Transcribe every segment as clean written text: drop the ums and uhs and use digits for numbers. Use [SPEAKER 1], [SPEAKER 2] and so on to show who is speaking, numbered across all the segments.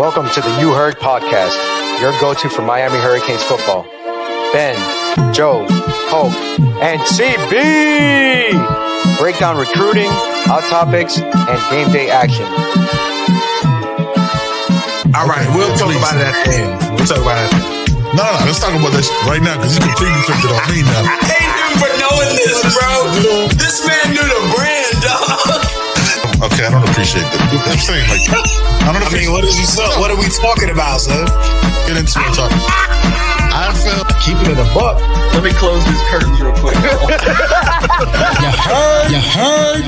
[SPEAKER 1] Welcome to the You Heard podcast, your go-to for Miami Hurricanes football. Ben, Joe, Poke, and CB break down recruiting, hot topics, and game day action.
[SPEAKER 2] All right, we'll talk about it at the end.
[SPEAKER 3] No, let's talk about this right now because he's completely flipped it on me now.
[SPEAKER 2] I hate him for knowing this, bro. This man knew the brand, dog.
[SPEAKER 3] Okay, I don't appreciate that. I'm saying, like,
[SPEAKER 2] what are we talking about, son?
[SPEAKER 3] Get into it. I felt
[SPEAKER 2] Keeping it a buck.
[SPEAKER 4] Let me close these curtains real quick.
[SPEAKER 3] You heard.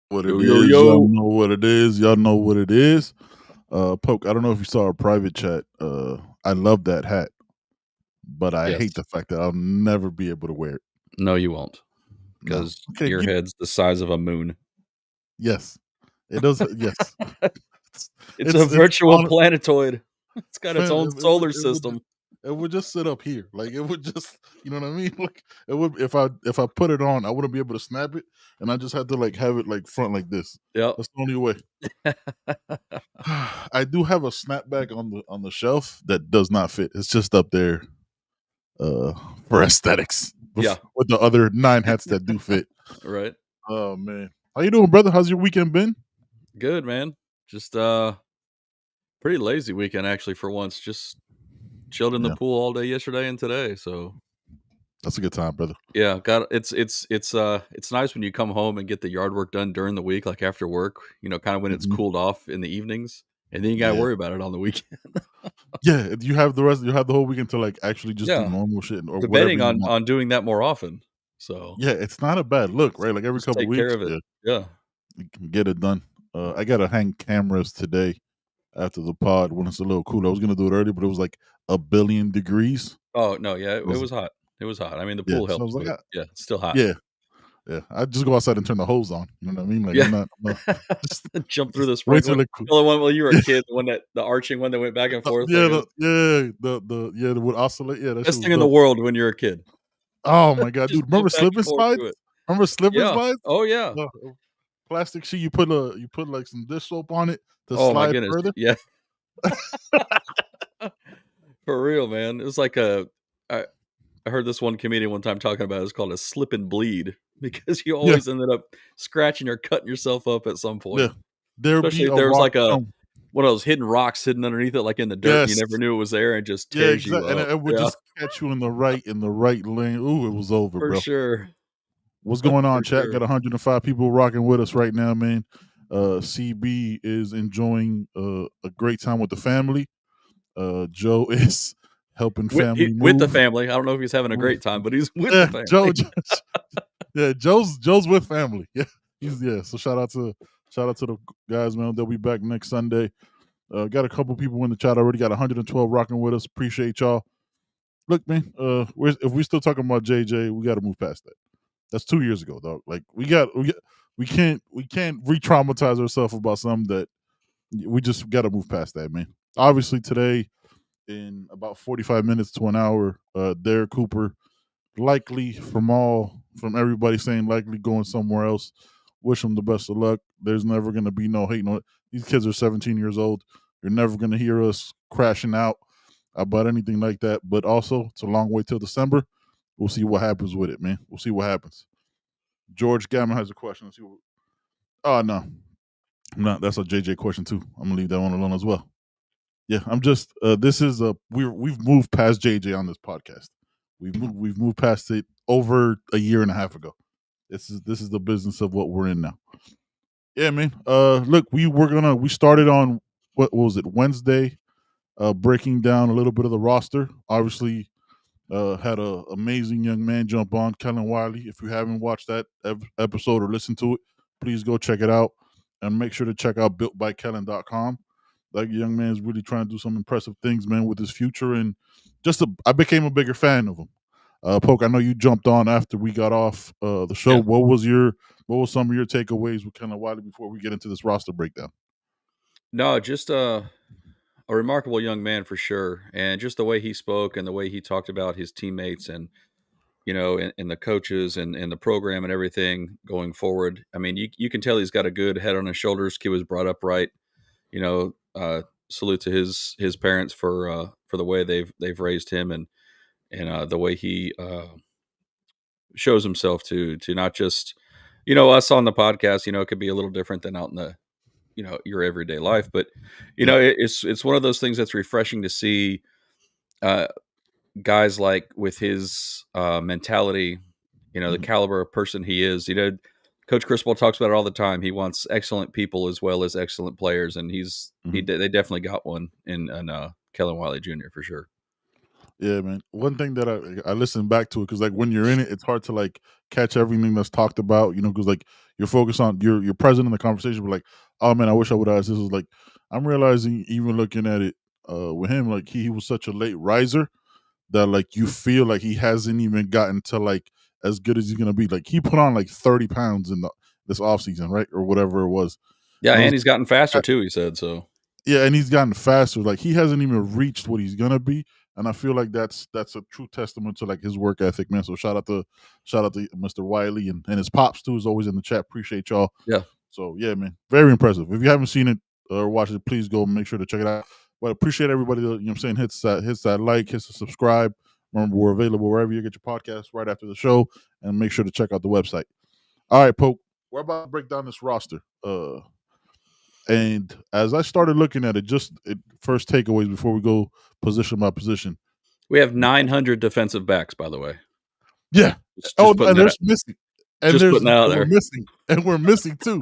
[SPEAKER 3] What it is, y'all know what it is. Y'all know what it is. Poke, I don't know if you saw our private chat. I love that hat, but I hate the fact that I'll never be able to wear it.
[SPEAKER 4] No, you won't, because your head's the size of a moon.
[SPEAKER 3] Yes, it does. Yes,
[SPEAKER 4] it's a virtual planetoid. It's got its own solar system.
[SPEAKER 3] It would just sit up here, like it would just, you know what I mean? Like it would if I put it on, I wouldn't be able to snap it, and I just had to like have it like front like this.
[SPEAKER 4] Yeah,
[SPEAKER 3] that's the only way. I do have a snapback on the shelf that does not fit. It's just up there, for aesthetics. With the other 9 hats that do fit.
[SPEAKER 4] Right.
[SPEAKER 3] Oh man, how you doing, brother? How's your weekend been?
[SPEAKER 4] Good, man. Just pretty lazy weekend actually. For once, just chilled in the pool all day yesterday and today. So
[SPEAKER 3] that's a good time, brother.
[SPEAKER 4] Yeah, it's nice when you come home and get the yard work done during the week, like after work. You know, kind of when it's cooled off in the evenings, and then you gotta worry about it on the weekend.
[SPEAKER 3] Yeah, you have the whole weekend to like actually just do normal shit or
[SPEAKER 4] debating on doing that more often. So
[SPEAKER 3] yeah, it's not a bad look, right? Like every couple of weeks,
[SPEAKER 4] care of it. Yeah,
[SPEAKER 3] you can get it done. I gotta hang cameras today after the pod when it's a little cool. I was gonna do it early, but it was like 1 billion degrees.
[SPEAKER 4] Oh no, yeah, it was hot. It was hot. I mean, the pool helped. So like, it's still hot.
[SPEAKER 3] Yeah. I just go outside and turn the hose on. You know what I mean? Like, I'm not
[SPEAKER 4] just jump through the sprinkler. The one when you were a kid, the one the arching one that went back and forth.
[SPEAKER 3] The would oscillate. Yeah,
[SPEAKER 4] best thing in the world when you're a kid.
[SPEAKER 3] Oh my god, dude! Remember slip and slides? Remember slip and slides?
[SPEAKER 4] Oh yeah.
[SPEAKER 3] Plastic sheet. You put like some dish soap on it to slide further.
[SPEAKER 4] Yeah. For real, man. It was like I heard this one comedian one time talking about it. It's called a slip and bleed because you always ended up scratching or cutting yourself up at some point.
[SPEAKER 3] Yeah.
[SPEAKER 4] Especially if there was like one of those hidden rocks hidden underneath it, like in the dirt. Yes. You never knew it was there and just tears you up.
[SPEAKER 3] And it would just catch you in the right lane. Ooh, it was over,
[SPEAKER 4] bro. For sure.
[SPEAKER 3] What's going on, chat? Got 105 people rocking with us right now, man. CB is enjoying a great time with the family. Joe is helping family
[SPEAKER 4] with the family. I don't know if he's having a great time, but he's with the family.
[SPEAKER 3] Joe's with family. Yeah, So shout out to the guys, man. They'll be back next Sunday. Got a couple people in the chat already. Got 112 rocking with us. Appreciate y'all. Look, man. If we're still talking about JJ, we got to move past that. That's 2 years ago, dog. Like we can't re-traumatize ourselves about something that we just got to move past that, man. Obviously today, in about 45 minutes to an hour, Derek Cooper, likely from everybody saying likely going somewhere else. Wish him the best of luck. There's never going to be no hate. These kids are 17 years old. You're never going to hear us crashing out about anything like that. But also, it's a long way till December. We'll see what happens with it, man. We'll see what happens. George Gamma has a question. Let's see what... Oh, no. That's a JJ question, too. I'm going to leave that one alone as well. Yeah, I'm just. We've moved past JJ on this podcast. We've moved past it over a year and a half ago. This is the business of what we're in now. Yeah, man. Look, we started on what was it, Wednesday, breaking down a little bit of the roster. Obviously, had an amazing young man jump on, Kellen Wy. If you haven't watched that episode or listened to it, please go check it out and make sure to check out builtbykellen.com. That young man is really trying to do some impressive things, man, with his future. And I became a bigger fan of him. Poke, I know you jumped on after we got off the show. Yeah. What was some of your takeaways with Kellen Wy before we get into this roster breakdown?
[SPEAKER 4] No, just a remarkable young man for sure. And just the way he spoke and the way he talked about his teammates and, in the coaches and the program and everything going forward. I mean, you can tell he's got a good head on his shoulders. Kid was brought up right. Salute to his parents for the way they've raised him and the way he shows himself to not just us on the podcast. It could be a little different than out in the your everyday life, but it's one of those things that's refreshing to see guys like with his mentality, the caliber of person he is. Coach Criswell talks about it all the time. He wants excellent people as well as excellent players, and they definitely got one in Kellen Wy Jr. for sure.
[SPEAKER 3] Yeah, man. One thing that I listen back to it because like when you're in it, it's hard to like catch everything that's talked about. Because like you're focused on you're present in the conversation, but like, oh man, I wish I would have asked this. Is like I'm realizing even looking at it with him, like he was such a late riser that like you feel like he hasn't even gotten to like as good as he's gonna be. Like he put on like 30 pounds in this offseason, right? Or whatever it was.
[SPEAKER 4] Yeah, and he's gotten faster too, he said so.
[SPEAKER 3] Yeah, and he's gotten faster. Like he hasn't even reached what he's gonna be. And I feel like that's a true testament to like his work ethic, man. So shout out to Mr. Wiley and his pops too is always in the chat. Appreciate y'all.
[SPEAKER 4] Yeah.
[SPEAKER 3] So yeah, man. Very impressive. If you haven't seen it or watched it, please go make sure to check it out. But appreciate everybody that, what I'm saying, hits that like, hits the subscribe. Remember, we're available wherever you get your podcast right after the show, and make sure to check out the website. All right, Poke, we're about to break down this roster. And as I started looking at it, first takeaways before we go position by position.
[SPEAKER 4] We have 900 defensive backs, by the way.
[SPEAKER 3] Yeah. And there's missing. And we're missing too.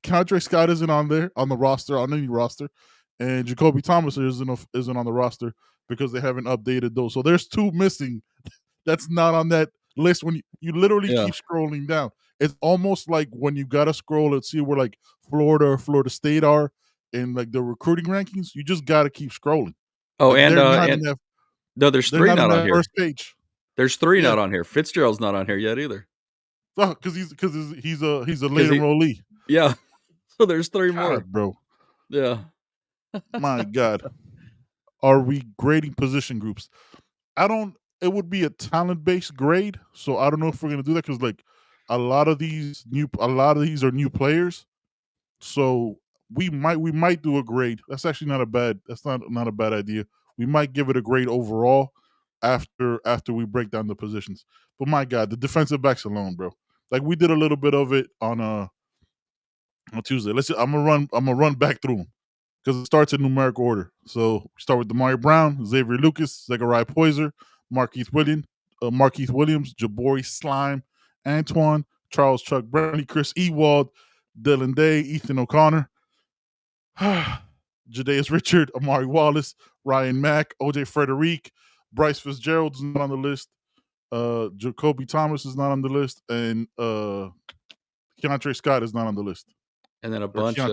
[SPEAKER 3] Keontre Scott isn't on there on the roster, on any roster, and Jacoby Thomas isn't on the roster because they haven't updated those. So there's two missing that's not on that list when you literally keep scrolling down. It's almost like when you gotta scroll and see where like Florida or Florida State are in like the recruiting rankings. You just gotta keep scrolling.
[SPEAKER 4] Oh,
[SPEAKER 3] like,
[SPEAKER 4] there's three not on here.
[SPEAKER 3] First page.
[SPEAKER 4] There's three not on here. Fitzgerald's not on here yet either.
[SPEAKER 3] Oh, because he's a late enrollee.
[SPEAKER 4] Yeah. So there's three more,
[SPEAKER 3] bro.
[SPEAKER 4] Yeah.
[SPEAKER 3] My God. Are we grading position groups? It would be a talent-based grade, so I don't know if we're gonna do that because like a lot of these are new players. So we might do a grade. That's actually not a bad idea. We might give it a grade overall after we break down the positions. But my God, the defensive backs alone, bro. Like we did a little bit of it on Tuesday. I'm gonna run back through them because it starts in numeric order. So we start with Damari Brown, Xavier Lucas, Zachariah Poyser, Markeith Williams, Jabari Slime, Antoine, Charles Chuck Brownie, Chris Ewald, Dylan Day, Ethan O'Connor, Jadaeus Richard, Amari Wallace, Ryan Mack, OJ Frederic, Bryce Fitzgerald is not on the list. Jacoby Thomas is not on the list, and Keontre Scott is not on the list.
[SPEAKER 4] And then a bunch of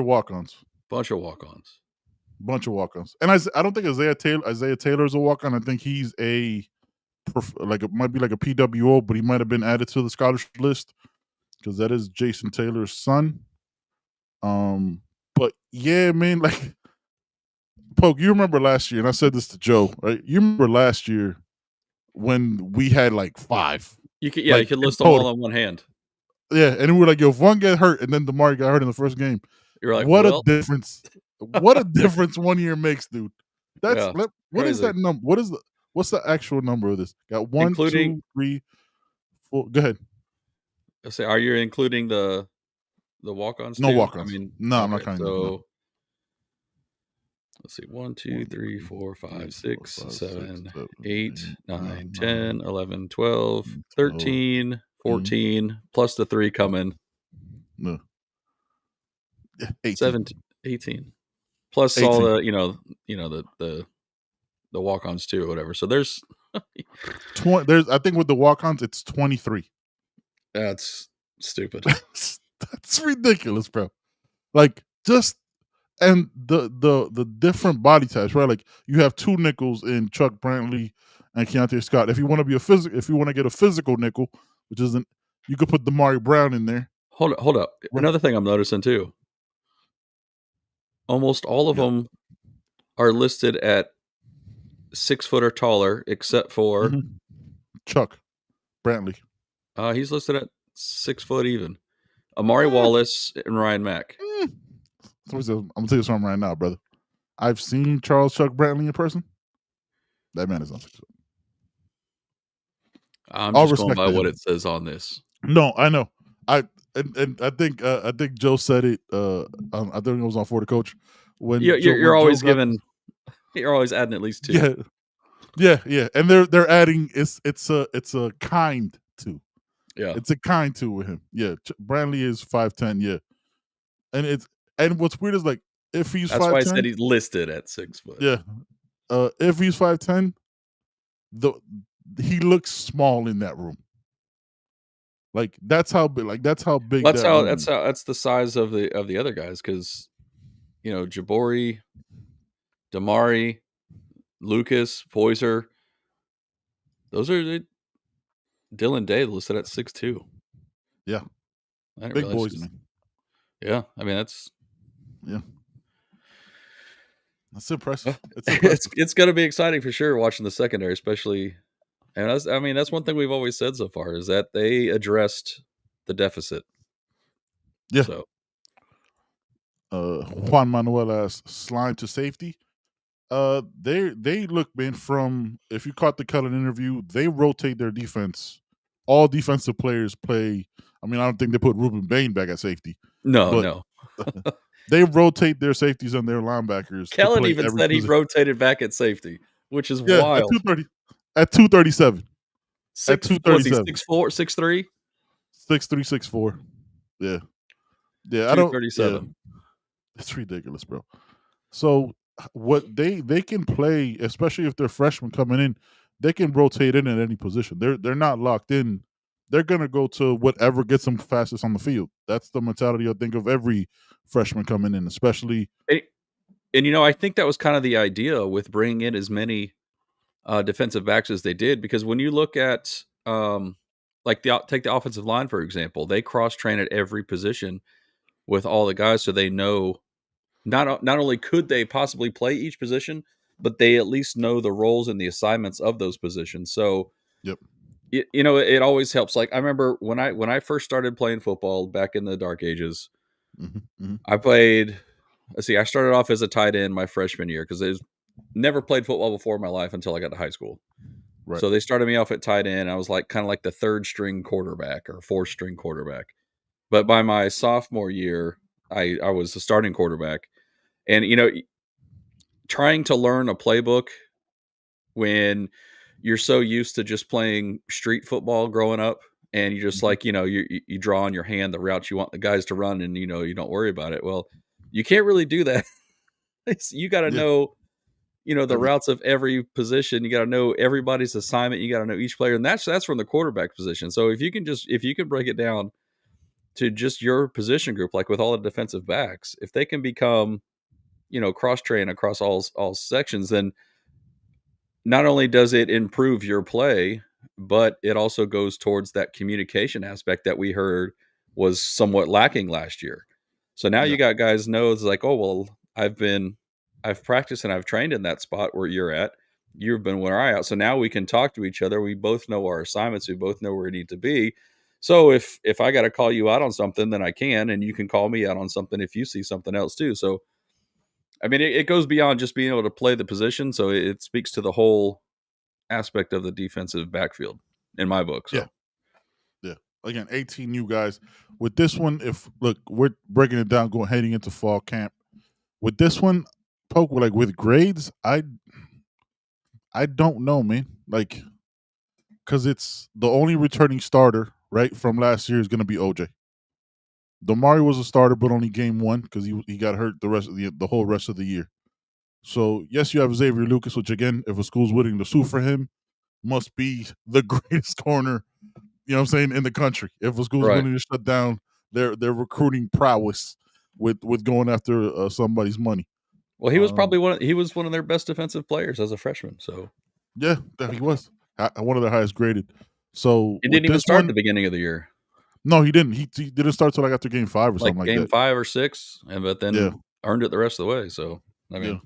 [SPEAKER 3] walk-ons. And I don't think Isaiah Taylor is a walk-on. I think he's it might be like a PWO, but he might have been added to the scholarship list because that is Jason Taylor's son. But yeah, man, like Poke, you remember last year, and I said this to Joe, right? You remember last year when we had like 5.
[SPEAKER 4] You could list them all on one hand.
[SPEAKER 3] Yeah, and we were like, yo, if one get hurt, and then Damari got hurt in the first game,
[SPEAKER 4] you're like,
[SPEAKER 3] a difference! What a difference 1 year makes, dude. What is that number? What's the actual number of this? Got 1, 2, 3, 4. Go ahead.
[SPEAKER 4] I say, are you including the walk-ons?
[SPEAKER 3] No
[SPEAKER 4] too?
[SPEAKER 3] walk-ons.
[SPEAKER 4] I mean,
[SPEAKER 3] no, I'm not counting.
[SPEAKER 4] So let's see, 1, 2, 3, 4, 5, 6, 7, 8, 9, 10, 11, 12, 13, 14, plus the 3 coming.
[SPEAKER 3] No.
[SPEAKER 4] 18. Plus 18. All the the walk-ons too, or whatever. So there's
[SPEAKER 3] 20. I think with the walk-ons, it's 23.
[SPEAKER 4] That's stupid.
[SPEAKER 3] That's ridiculous, bro. Like just and the different body types, right? Like you have 2 nickels in Chuck Brantley and Keontre Scott. If you want to get a physical nickel, which isn't, you could put Damari Brown in there.
[SPEAKER 4] Hold up. Another thing I'm noticing too. Almost all of them are listed at 6 foot or taller, except for
[SPEAKER 3] Chuck Brantley.
[SPEAKER 4] He's listed at 6 foot even. Amari Wallace and Ryan Mack.
[SPEAKER 3] I'm gonna tell you something right now, brother. I've seen Charles Chuck Brantley in person. That man is not 6 foot.
[SPEAKER 4] I'm
[SPEAKER 3] All
[SPEAKER 4] just going
[SPEAKER 3] respect
[SPEAKER 4] by
[SPEAKER 3] to
[SPEAKER 4] what
[SPEAKER 3] him.
[SPEAKER 4] it says on this.
[SPEAKER 3] No, I know. I think Joe said it. I think it was on For the Coach when
[SPEAKER 4] You're always
[SPEAKER 3] Joe got,
[SPEAKER 4] you're always adding at least 2.
[SPEAKER 3] yeah, and they're adding it's a kind to.
[SPEAKER 4] Yeah.
[SPEAKER 3] It's a kind to with him. Yeah, Brantley is 5'10", yeah. And what's weird is like if he's 5'10",
[SPEAKER 4] That's why I said he's listed at 6 foot.
[SPEAKER 3] yeah. If he's 5'10", he looks small in that room. Like that's how big. That's
[SPEAKER 4] the size of the other guys, because Jabori, Damari, Lucas, Poyser, those are Dylan Day listed at 6'2".
[SPEAKER 3] Yeah,
[SPEAKER 4] I didn't
[SPEAKER 3] big
[SPEAKER 4] realize
[SPEAKER 3] boys, man.
[SPEAKER 4] Yeah, I mean that's
[SPEAKER 3] impressive. It's impressive.
[SPEAKER 4] it's going to be exciting for sure watching the secondary, especially. And that's one thing we've always said so far is that they addressed the deficit.
[SPEAKER 3] Yeah.
[SPEAKER 4] So,
[SPEAKER 3] Juan Manuel asks, slime to safety. They look, man, from if you caught the Kellen interview, they rotate their defense. All defensive players play. I mean, I don't think they put Ruben Bain back at safety.
[SPEAKER 4] No.
[SPEAKER 3] They rotate their safeties and their linebackers.
[SPEAKER 4] Kellen even said he rotated back at safety, which is wild.
[SPEAKER 3] At 237.
[SPEAKER 4] At 237. 6'4", 6'3"?
[SPEAKER 3] 6'3", 6'4". Yeah. Yeah,
[SPEAKER 4] 237.
[SPEAKER 3] It's ridiculous, bro. So what they can play, especially if they're freshmen coming in, they can rotate in at any position. They're not locked in. They're gonna go to whatever gets them fastest on the field. That's the mentality I think of every freshman coming in, especially.
[SPEAKER 4] And I think that was kind of the idea with bringing in as many defensive backs as they did, because when you look at take the offensive line for example, they cross train at every position with all the guys, so they know not only could they possibly play each position, but they at least know the roles and the assignments of those positions. So,
[SPEAKER 3] yep.
[SPEAKER 4] It always helps. Like I remember when I first started playing football back in the dark ages, I played. I started off as a tight end my freshman year because I never played football before in my life until I got to high school. Right. So they started me off at tight end. I was kind of the third string quarterback or fourth string quarterback. But by my sophomore year, I was the starting quarterback. And, trying to learn a playbook when you're so used to just playing street football growing up, and you just you draw on your hand the routes you want the guys to run, and, you don't worry about it. Well, you can't really do that. You got to know, the routes of every position. You got to know everybody's assignment. You got to know each player. And that's from the quarterback position. So if you can break it down to just your position group, like with all the defensive backs, if they can become, cross-train across all sections, then not only does it improve your play, but it also goes towards that communication aspect that we heard was somewhat lacking last year. So now you got guys know it's like, oh, well, I've practiced and I've trained in that spot where you're at. You've been where I out. So now we can talk to each other. We both know our assignments. We both know where we need to be. So if I got to call you out on something, then I can, and you can call me out on something if you see something else too. So, I mean, it goes beyond just being able to play the position. So it speaks to the whole aspect of the defensive backfield in my book. So.
[SPEAKER 3] Yeah. Again, 18 new guys. With this one, we're breaking it down, heading into fall camp. With this one, Poke, with grades, I don't know, man. Because it's the only returning starter, right, from last year is going to be OJ. Damari was a starter, but only game one because he got hurt the whole rest of the year. So, yes, you have Xavier Lucas, which, again, if a school's willing to sue for him, must be the greatest corner, you know what I'm saying, in the country. If a school's willing to shut down their recruiting prowess with going after somebody's money.
[SPEAKER 4] Well, he was probably one of their best defensive players as a freshman. So
[SPEAKER 3] yeah, he was one of their highest graded. So
[SPEAKER 4] he didn't even start at the beginning of the year.
[SPEAKER 3] No, he didn't. He didn't start till after game 5 or something like that.
[SPEAKER 4] Game 5 or 6, but then earned it the rest of the way. So I mean,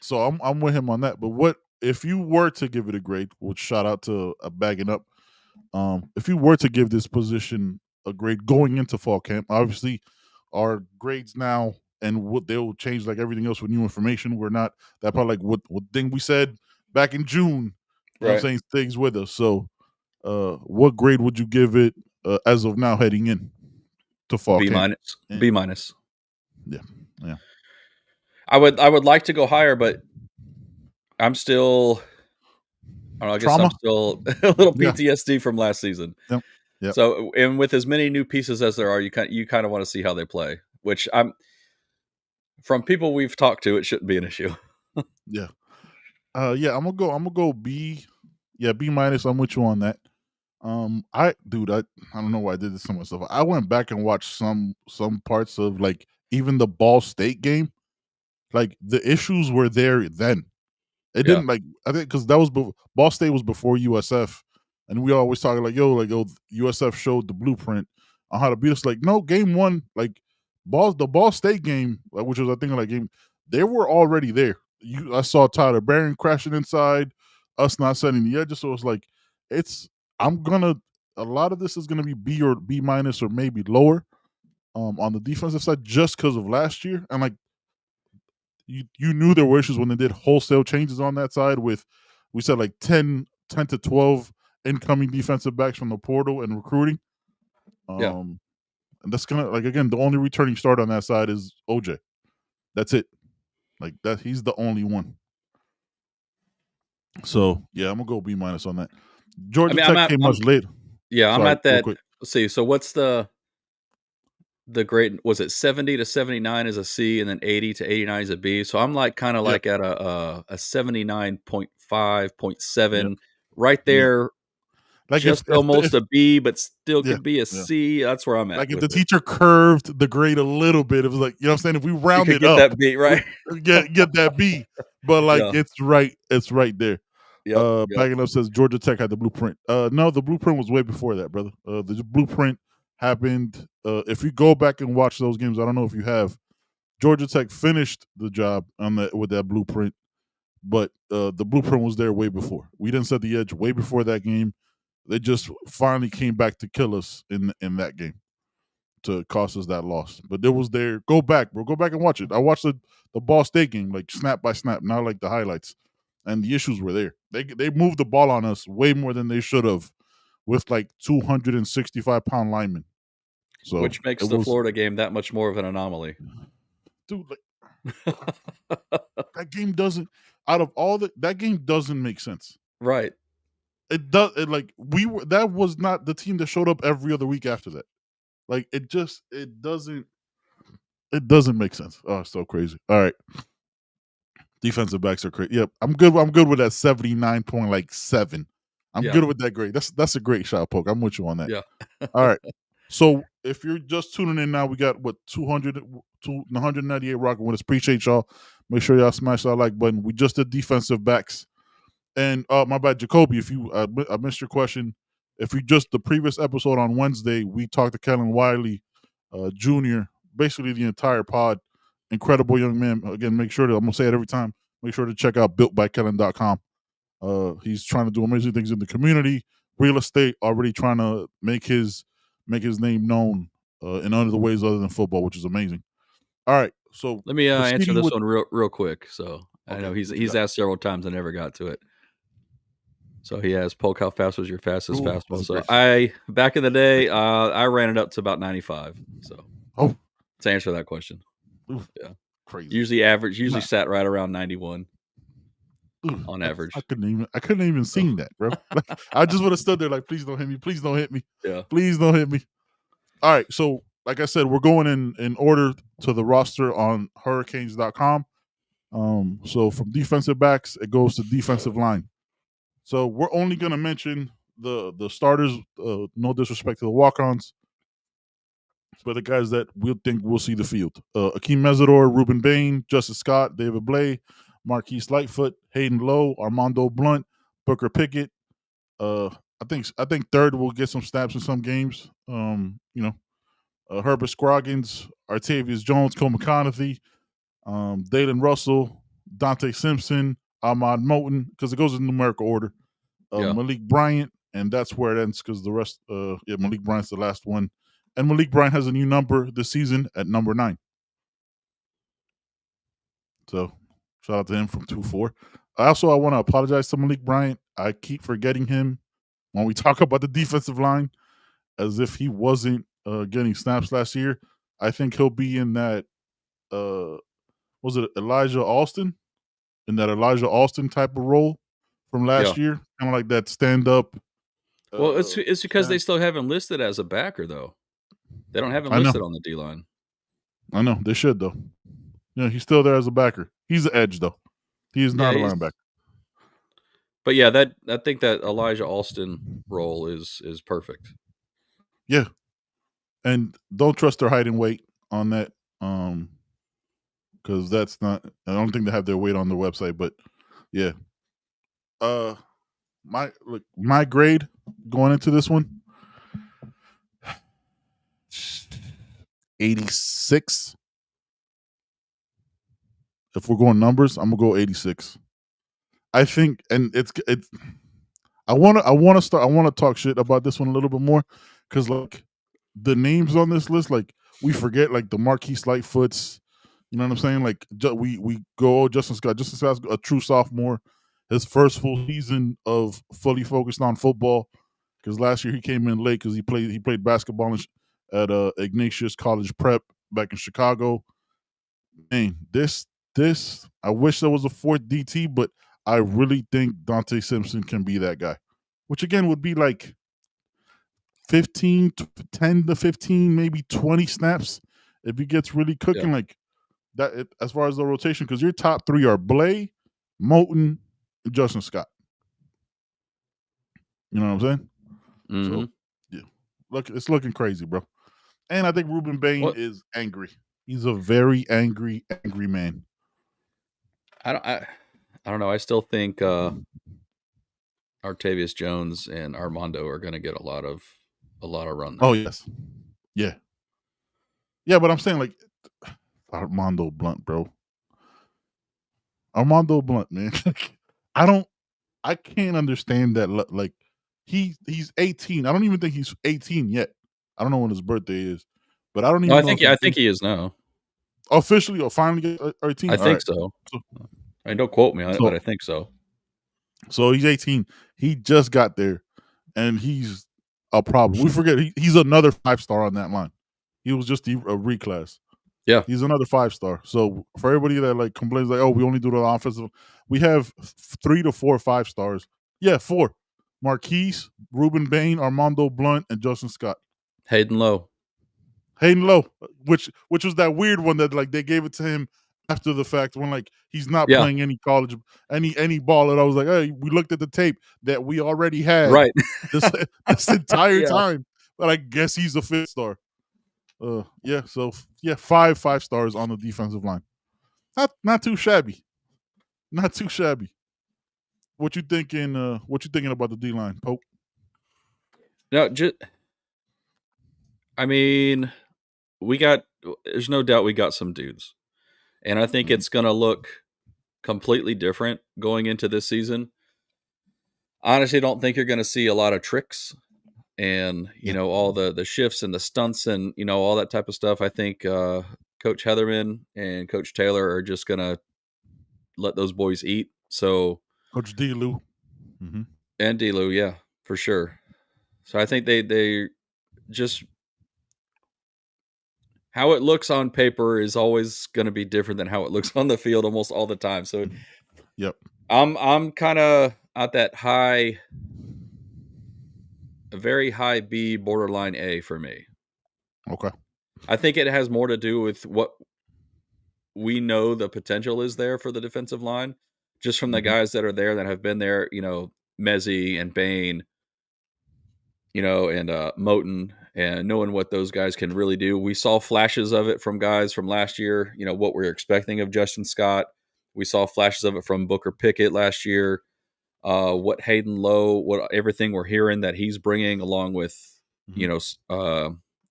[SPEAKER 3] so I'm with him on that. But what if you were to give it a grade, which shout out to Bagging Up, if you were to give this position a grade going into fall camp, obviously our grades now and what they'll change like everything else with new information. We're not that part like what thing we said back in June. You know what I'm
[SPEAKER 4] Right.
[SPEAKER 3] saying? Things with us. So what grade would you give it as of now heading in to fall
[SPEAKER 4] B
[SPEAKER 3] camp?
[SPEAKER 4] minus.
[SPEAKER 3] And-
[SPEAKER 4] B minus.
[SPEAKER 3] Yeah.
[SPEAKER 4] I would like to go higher, but I'm still. I don't know, I guess I'm
[SPEAKER 3] Trauma?
[SPEAKER 4] still a little
[SPEAKER 3] Yeah.
[SPEAKER 4] PTSD from last season.
[SPEAKER 3] Yep. Yep.
[SPEAKER 4] So, and with as many new pieces as there are, you kind of want to see how they play. Which from people we've talked to, it shouldn't be an issue.
[SPEAKER 3] Yeah. Yeah, I'm gonna go B. Yeah, B minus. I'm with you on that. I don't know why I did this to myself. I went back and watched some parts of like even the Ball State game. Like the issues were there then. It
[SPEAKER 4] Yeah.
[SPEAKER 3] didn't like I think because that was Ball State was before USF, and we always talking like yo USF showed the blueprint on how to beat us. Like no, game one like the Ball State game, which was I think like game, they were already there. I saw Tyler Barron crashing inside, us not setting the edges. So it's like it's I'm gonna a lot of this is gonna be B or B minus or maybe lower on the defensive side just because of last year and like you knew there were issues when they did wholesale changes on that side with we said like 10 to 12 incoming defensive backs from the portal and recruiting.
[SPEAKER 4] Yeah.
[SPEAKER 3] And that's gonna like again the only returning start on that side is OJ. That's it. Like that he's the only one. So yeah, I'm gonna go B minus on that. Georgia Tech came much later.
[SPEAKER 4] Yeah, I'm
[SPEAKER 3] Sorry,
[SPEAKER 4] at
[SPEAKER 3] real
[SPEAKER 4] that.
[SPEAKER 3] quick.
[SPEAKER 4] Let's see. So what's the grade? Was it 70 to 79 is a C, and then 80 to 89 is a B? So I'm like kind of
[SPEAKER 3] Yep.
[SPEAKER 4] like at a 79.5, 0.7,
[SPEAKER 3] Yep.
[SPEAKER 4] right
[SPEAKER 3] Yeah.
[SPEAKER 4] there.
[SPEAKER 3] Like
[SPEAKER 4] Just
[SPEAKER 3] if
[SPEAKER 4] almost a B, but still
[SPEAKER 3] yeah,
[SPEAKER 4] could be a
[SPEAKER 3] yeah.
[SPEAKER 4] C. That's where I'm at.
[SPEAKER 3] Like if
[SPEAKER 4] with
[SPEAKER 3] the
[SPEAKER 4] it.
[SPEAKER 3] teacher curved the grade a little bit, it was like, you know what I'm saying? If we
[SPEAKER 4] You
[SPEAKER 3] round
[SPEAKER 4] could
[SPEAKER 3] it
[SPEAKER 4] get
[SPEAKER 3] up,
[SPEAKER 4] that B,
[SPEAKER 3] we
[SPEAKER 4] right?
[SPEAKER 3] get that B. But like
[SPEAKER 4] Yeah.
[SPEAKER 3] it's right there.
[SPEAKER 4] Yep.
[SPEAKER 3] Backing up says Georgia Tech had the blueprint. No, the blueprint was way before that, brother. The blueprint happened. If you go back and watch those games, I don't know if you have. Georgia Tech finished the job with that blueprint, but the blueprint was there way before. We didn't set the edge way before that game. They just finally came back to kill us in that game to cost us that loss. But it was there. Go back, bro. Go back and watch it. I watched the Ball State game like snap by snap, not like the highlights. And the issues were there. They moved the ball on us way more than they should have with like 265-pound linemen. So
[SPEAKER 4] Which makes
[SPEAKER 3] it
[SPEAKER 4] the
[SPEAKER 3] was,
[SPEAKER 4] Florida game that much more of an anomaly.
[SPEAKER 3] dude. Like, that game doesn't. Out of all that game doesn't make sense.
[SPEAKER 4] Right.
[SPEAKER 3] It does. Like that was not the team that showed up every other week after that. Like it doesn't make sense. Oh, it's so crazy. All right. Defensive backs are crazy. Yep. I'm good with that 79.7. I'm good with that grade. That's a great shot poke. I'm with you on that.
[SPEAKER 4] Yeah.
[SPEAKER 3] All right. So if you're just tuning in now, we got 198 rocking with us. Appreciate y'all. Make sure y'all smash that like button. We just did defensive backs. And my bad, Jacoby, if you I missed your question. If you just the previous episode on Wednesday, we talked to Kellen Wy, Jr., basically the entire pod. Incredible young man. Again, make sure to, I'm going to say it every time, make sure to check out builtbykellen.com. He's trying to do amazing things in the community, real estate, already trying to make his name known in other ways other than football, which is amazing. All right, so
[SPEAKER 4] Let me answer
[SPEAKER 3] proceeding
[SPEAKER 4] this
[SPEAKER 3] with-
[SPEAKER 4] one real quick. So I
[SPEAKER 3] Okay,
[SPEAKER 4] know
[SPEAKER 3] what you
[SPEAKER 4] he's
[SPEAKER 3] got?
[SPEAKER 4] asked several times. I never got to it. So he has poke how fast was your fastest
[SPEAKER 3] Ooh,
[SPEAKER 4] fastball.
[SPEAKER 3] that's
[SPEAKER 4] So
[SPEAKER 3] great.
[SPEAKER 4] back in the day, I ran it up to about 95. So
[SPEAKER 3] Oh,
[SPEAKER 4] to answer that question,
[SPEAKER 3] ooh,
[SPEAKER 4] yeah,
[SPEAKER 3] crazy.
[SPEAKER 4] usually
[SPEAKER 3] Nah.
[SPEAKER 4] sat right around 91
[SPEAKER 3] Ooh,
[SPEAKER 4] on average.
[SPEAKER 3] I couldn't even seen that, bro. Like, I just would have stood there like, please don't hit me. Please don't hit me.
[SPEAKER 4] Yeah.
[SPEAKER 3] Please don't hit me. All right. So, like I said, we're going in order to the roster on hurricanes.com. So from defensive backs, it goes to defensive line. So we're only going to mention the starters, no disrespect to the walk-ons, but the guys that we think will see the field. Akeem Mesidor, Ruben Bain, Justice Scott, David Blay, Marquise Lightfoot, Hayden Lowe, Armando Blunt, Booker Pickett. I think third will get some snaps in some games. Herbert Scroggins, Artavius Jones, Cole McConaughey, Dalen Russell, Dante Simpson, Ahmad Moten, because it goes in numerical order.
[SPEAKER 4] Yeah.
[SPEAKER 3] Malik Bryant, and that's where it ends because the rest, Malik Bryant's the last one. And Malik Bryant has a new number this season at number 9. So shout out to him from 2-4. I want to apologize to Malik Bryant. I keep forgetting him when we talk about the defensive line as if he wasn't getting snaps last year. I think he'll be in that, was it Elijah Alston? In that Elijah Alston type of role from last year. Kind of like that stand-up.
[SPEAKER 4] Well, it's because they still have him listed as a backer, though. They don't have him listed on the D-line.
[SPEAKER 3] I know. They should, though. Yeah, he's still there as a backer. He's the edge, though. He is not a linebacker.
[SPEAKER 4] But yeah, I think that Elijah Alston role is perfect.
[SPEAKER 3] Yeah. And don't trust their height and weight on that. Because that's not, I don't think they have their weight on their website, but yeah. My grade going into this one, 86. If we're going numbers, I'm gonna go 86. I think, and it's. I want to talk shit about this one a little bit more because like the names on this list, like we forget like the Marquise Lightfoots. You know what I'm saying? Like we go Justin Scott. Justin Scott's a true sophomore. His first full season of fully focused on football. Because last year he came in late because he played basketball at Ignatius College Prep back in Chicago. Man, this I wish there was a fourth DT, but I really think Dante Simpson can be that guy. Which again would be like 10 to 15, maybe 20 snaps if he gets really cooking like that. As far as the rotation, because your top 3 are Blay, Moten, and Justin Scott. You know what I'm saying?
[SPEAKER 4] Mm-hmm.
[SPEAKER 3] So yeah, it's looking crazy, bro. And I think Ruben Bain is angry. He's a very angry man.
[SPEAKER 4] I don't know. I still think Artavius Jones and Armando are going to get a lot of run there.
[SPEAKER 3] Oh yes, yeah, but I'm saying like Armando Blunt, bro. Armando Blunt, man. I can't understand that. Like he's 18. I don't even think he's 18 yet. I don't know when his birthday is, but I don't even.
[SPEAKER 4] I think he is now.
[SPEAKER 3] Officially or finally 18.
[SPEAKER 4] I think so. Don't quote me on it, but I think so.
[SPEAKER 3] So he's 18. He just got there, and he's a problem. We forget he's another 5-star on that line. He was just a reclass.
[SPEAKER 4] Yeah,
[SPEAKER 3] he's another 5-star. So for everybody that like complains like, oh, we only do the offensive, we have 3 to 4 5-stars. Yeah, 4: Marquise, Ruben Bain, Armando Blunt, and Justin Scott.
[SPEAKER 4] Hayden Lowe,
[SPEAKER 3] which was that weird one that like they gave it to him after the fact when like he's not playing any college any ball, and I was like, hey, we looked at the tape that we already had this entire time, but I guess he's a 5th-star. So 5 stars on the defensive line. Not too shabby. Not too shabby. What you thinking about the D line, Pope?
[SPEAKER 4] No, I mean, there's no doubt we got some dudes. And I think it's going to look completely different going into this season. Honestly, don't think you're going to see a lot of tricks and, all the shifts and the stunts and, all that type of stuff. I think Coach Heatherman and Coach Taylor are just going to let those boys eat. So
[SPEAKER 3] Coach D-Lou.
[SPEAKER 4] Mm-hmm. And D-Lou, yeah, for sure. So I think they just... how it looks on paper is always going to be different than how it looks on the field almost all the time. So,
[SPEAKER 3] yep,
[SPEAKER 4] I'm kind of at that a very high B, borderline A for me.
[SPEAKER 3] Okay,
[SPEAKER 4] I think it has more to do with what we know the potential is there for the defensive line, just from the guys that are there that have been there. Mezzi and Bain, and Moten. And knowing what those guys can really do. We saw flashes of it from guys from last year, what we were expecting of Justin Scott. We saw flashes of it from Booker Pickett last year. What Hayden Lowe, what everything we're hearing that he's bringing along with,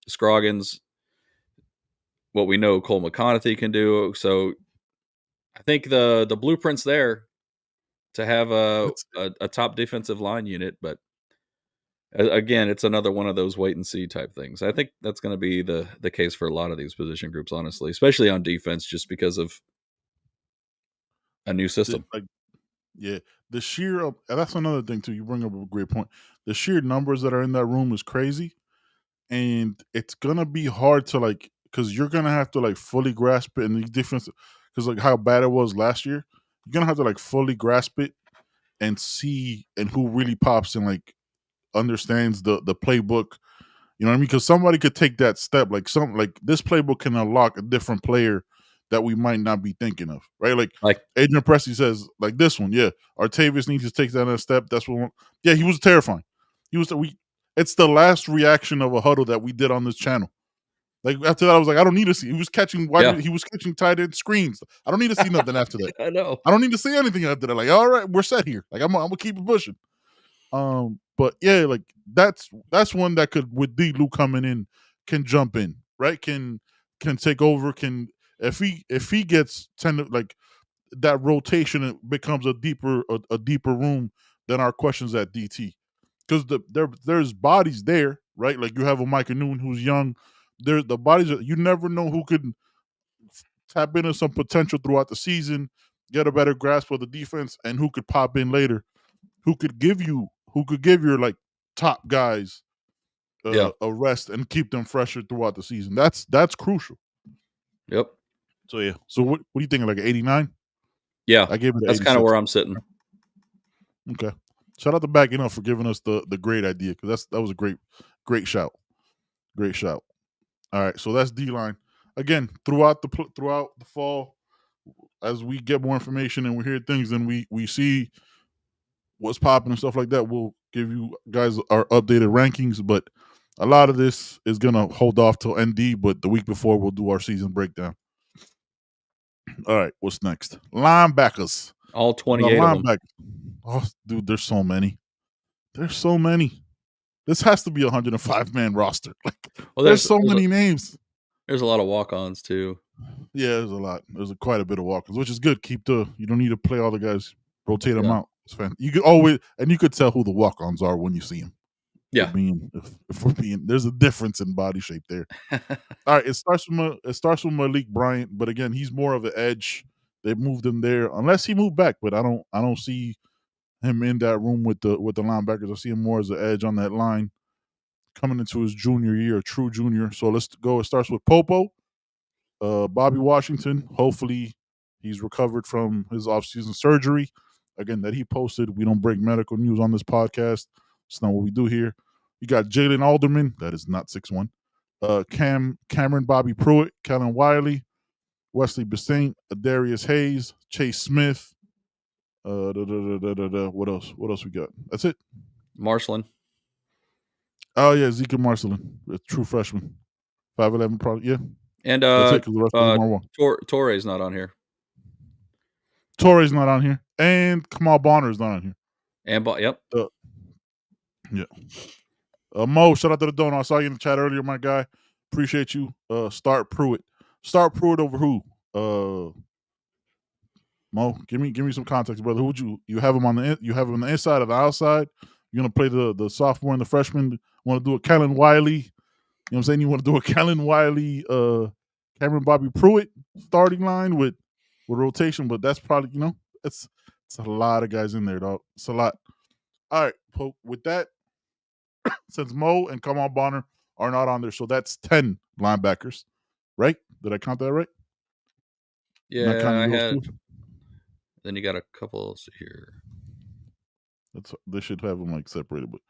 [SPEAKER 4] Scroggins, what we know Cole McConaughey can do. So I think the blueprint's there. to have a top defensive line unit, but again, it's another one of those wait and see type things. I think that's going to be the case for a lot of these position groups, honestly, especially on defense, just because of a new system.
[SPEAKER 3] Yeah, the sheer and that's another thing too. You bring up a great point. The sheer numbers that are in that room is crazy, and it's gonna be hard to because you're gonna have to fully grasp it and the difference because how bad it was last year. You're gonna have to fully grasp it and see and who really pops and understands the playbook. You know what I mean? Because somebody could take that step, this playbook can unlock a different player that we might not be thinking of, right?
[SPEAKER 4] Like,
[SPEAKER 3] Adrian Presti says, this one, yeah. Artavius needs to take that next step. That's what. Yeah, he was terrifying. It's the last reaction of a huddle that we did on this channel. After that, I was like, I don't need to see. He was catching He was catching tight end screens. I don't need to see nothing after that.
[SPEAKER 4] I know.
[SPEAKER 3] I don't need to see anything after that. All right, we're set here. I'm gonna keep it pushing. But yeah, that's one that could with D. Lou coming in can jump in, right? Can take over. Can if he gets that rotation, it becomes a deeper room than our questions at DT because there's bodies there, right? Like you have a Micah Noon who's young. There's the bodies you never know who could tap into some potential throughout the season, get a better grasp of the defense, and who could pop in later, who could give your top guys a rest and keep them fresher throughout the season. That's crucial.
[SPEAKER 4] Yep.
[SPEAKER 3] So yeah. So what do you think? 89?
[SPEAKER 4] Yeah,
[SPEAKER 3] I gave it.
[SPEAKER 4] That's kind of where I'm sitting.
[SPEAKER 3] Okay. Shout out to Backing Up for giving us the great idea because that was a great shout. Great shout. All right, so that's D line. Again, throughout the fall, as we get more information and we hear things and we see what's popping and stuff like that, we'll give you guys our updated rankings. But a lot of this is gonna hold off till ND. But the week before, we'll do our season breakdown. All right, what's next? Linebackers.
[SPEAKER 4] All 28 of them.
[SPEAKER 3] Oh, dude, there's so many. There's so many. This has to be a 105-man roster. There's so many names.
[SPEAKER 4] There's a lot of walk-ons too.
[SPEAKER 3] Yeah, there's a lot. There's quite a bit of walk-ons, which is good. You don't need to play all the guys. Rotate them out. It's fun. You could always, and you could tell who the walk-ons are when you see them.
[SPEAKER 4] Yeah.
[SPEAKER 3] If we're being, there's a difference in body shape there. All right, it starts with Malik Bryant, but again, he's more of an edge. They moved him there, unless he moved back. But I don't see him in that room with the linebackers. I see him more as an edge on that line, coming into his junior year, a true junior. So let's go. It starts with Popo, Bobby Washington. Hopefully, he's recovered from his offseason surgery. Again, that he posted. We don't break medical news on this podcast. It's not what we do here. You got Jalen Alderman. That is not 6'1". Cameron Bobby Pruitt, Kellen Wy, Wesley Bassint, Darius Hayes, Chase Smith. What else? What else we got? That's it.
[SPEAKER 4] Marcelin.
[SPEAKER 3] Oh yeah, Zeke Marcelin, a true freshman, 5'11", probably. Yeah,
[SPEAKER 4] and
[SPEAKER 3] that's it, 'cause the rest of them are
[SPEAKER 4] Torre's not on here.
[SPEAKER 3] Torre's not on here, and Kamal Bonner's not on here.
[SPEAKER 4] And yep.
[SPEAKER 3] Yeah. Mo, shout out to the donor. I saw you in the chat earlier, my guy. Appreciate you. Start Pruitt. Start Pruitt over who? Mo, give me some context, brother. Who would you have him on the inside or the outside? You're gonna play the sophomore and the freshman. Want to do a Kellen Wy? You know what I'm saying? You want to do a Kellen Wy, Cameron Bobby Pruitt starting line with rotation, but that's probably it's a lot of guys in there, dog. It's a lot. All right, with that, since Mo and Kamal Bonner are not on there, so that's 10 linebackers, right? Did I count that right?
[SPEAKER 4] Yeah, I had. Then you got a couple here.
[SPEAKER 3] They should have them separated, but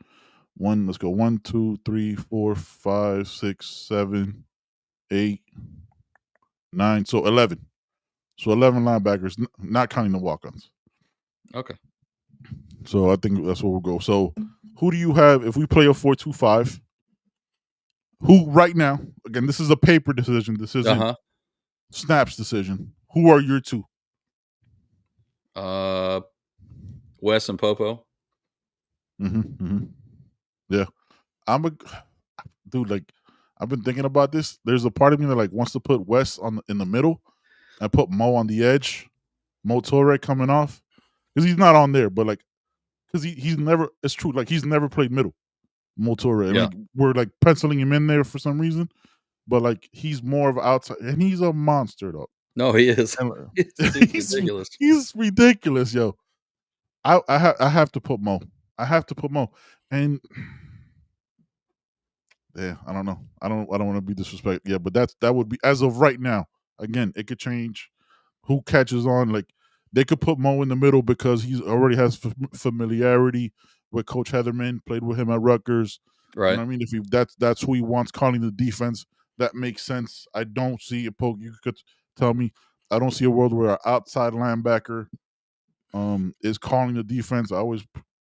[SPEAKER 3] let's go 1, 2, 3, 4, 5, 6, 7, 8, 9. So 11. So 11 linebackers, not counting the walk-ons.
[SPEAKER 4] Okay.
[SPEAKER 3] So I think that's where we'll go. So who do you have if we play a 4-2-5? Who right now? Again, this is a paper decision. This isn't Snap's decision. Who are your two?
[SPEAKER 4] Wes and Popo.
[SPEAKER 3] Yeah, I'm a dude. I've been thinking about this. There's a part of me that wants to put Wes in the middle and put Mo on the edge. Mo Torre coming off, because he's not on there, but like because he's never. It's true. Like he's never played middle. Motora, and
[SPEAKER 4] Yeah.
[SPEAKER 3] like we're like penciling him in there for some reason, but like he's more of outside, and he's a monster though.
[SPEAKER 4] No, he is.
[SPEAKER 3] And,
[SPEAKER 4] It's
[SPEAKER 3] he's
[SPEAKER 4] ridiculous.
[SPEAKER 3] he's ridiculous, yo. I have to put Mo. I have to put Mo, and yeah, I don't know. I don't want to be disrespectful. Yeah, but that would be as of right now. Again, it could change. Who catches on? Like they could put Mo in the middle because he's already has familiarity with Coach Heatherman. Played with him at Rutgers. You
[SPEAKER 4] Right.
[SPEAKER 3] know what I mean? If that's who he wants calling the defense, that makes sense. I don't see a poke. You could tell me. I don't see a world where an outside linebacker is calling the defense. I always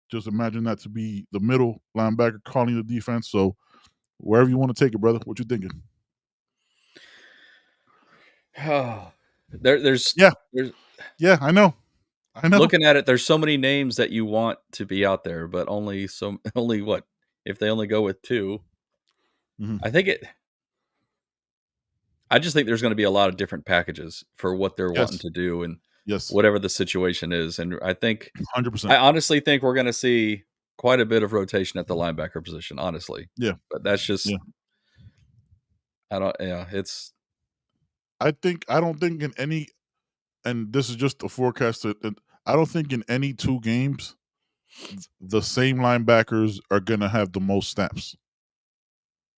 [SPEAKER 3] just imagine that to be the middle linebacker calling the defense. So wherever you want to take it, brother, what you thinking?
[SPEAKER 4] There's
[SPEAKER 3] Yeah, I know.
[SPEAKER 4] looking at it, there's so many names that you want to be out there, but only what if they only go with 2.
[SPEAKER 3] Mhm.
[SPEAKER 4] I just think there's going to be a lot of different packages for what they're wanting
[SPEAKER 3] Yes.
[SPEAKER 4] to do and
[SPEAKER 3] Yes.
[SPEAKER 4] whatever the situation is. And I
[SPEAKER 3] 100%.
[SPEAKER 4] honestly think we're going to see quite a bit of rotation at the linebacker position, honestly.
[SPEAKER 3] Yeah.
[SPEAKER 4] But that's just,
[SPEAKER 3] Yeah.
[SPEAKER 4] it's,
[SPEAKER 3] I don't think in any, and this is just a forecast. I don't think in any 2 games the same linebackers are gonna have the most snaps.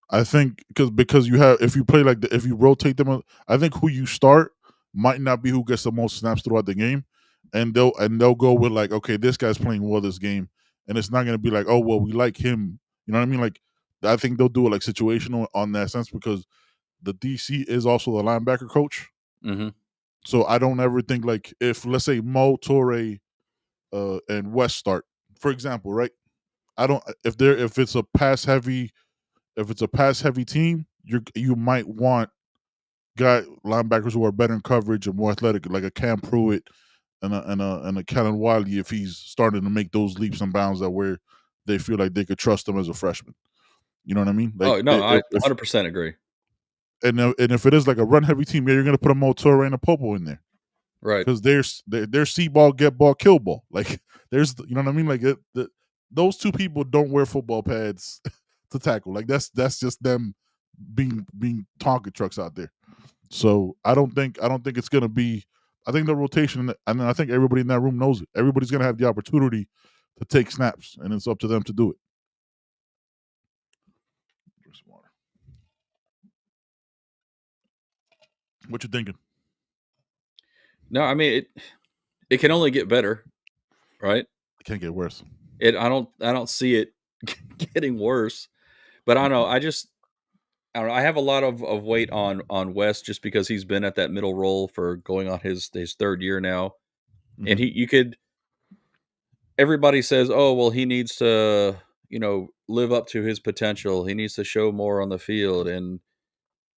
[SPEAKER 3] I think because you have if you play like if you rotate them, I think who you start might not be who gets the most snaps throughout the game, and they'll go with like, okay, this guy's playing well this game, and it's not gonna be like, oh well, we like him. You know what I mean? Like I think they'll do it like situational on that sense because the DC is also the linebacker coach.
[SPEAKER 4] mm-hmm.
[SPEAKER 3] So I don't ever think like if let's say Mo, Torre, and West start, for example, right? I don't if it's a pass heavy team, you might want linebackers who are better in coverage and more athletic, like a Cam Pruitt and a Kellen Wy if he's starting to make those leaps and bounds that where they feel like they could trust him as a freshman. You know what I mean? Like
[SPEAKER 4] Oh no, I 100% agree.
[SPEAKER 3] And if it is like a run heavy team, yeah, you're gonna put a Motora and a Popo in there.
[SPEAKER 4] Right.
[SPEAKER 3] Because there's see ball, get ball, kill ball. Like there's you know what I mean? Like those 2 people don't wear football pads to tackle. Like that's just them being Tonka trucks out there. So I don't think it's gonna be. I think the rotation, and I think everybody in that room knows it. Everybody's gonna have the opportunity to take snaps, and it's up to them to do it. What you thinking?
[SPEAKER 4] No, I mean it can only get better, right?
[SPEAKER 3] It can't get worse.
[SPEAKER 4] I don't see it getting worse. But I don't know. I don't know. I have a lot of weight on West just because he's been at that middle role for going on his 3rd year now. And everybody says, "Oh, well, he needs to, live up to his potential. He needs to show more on the field." And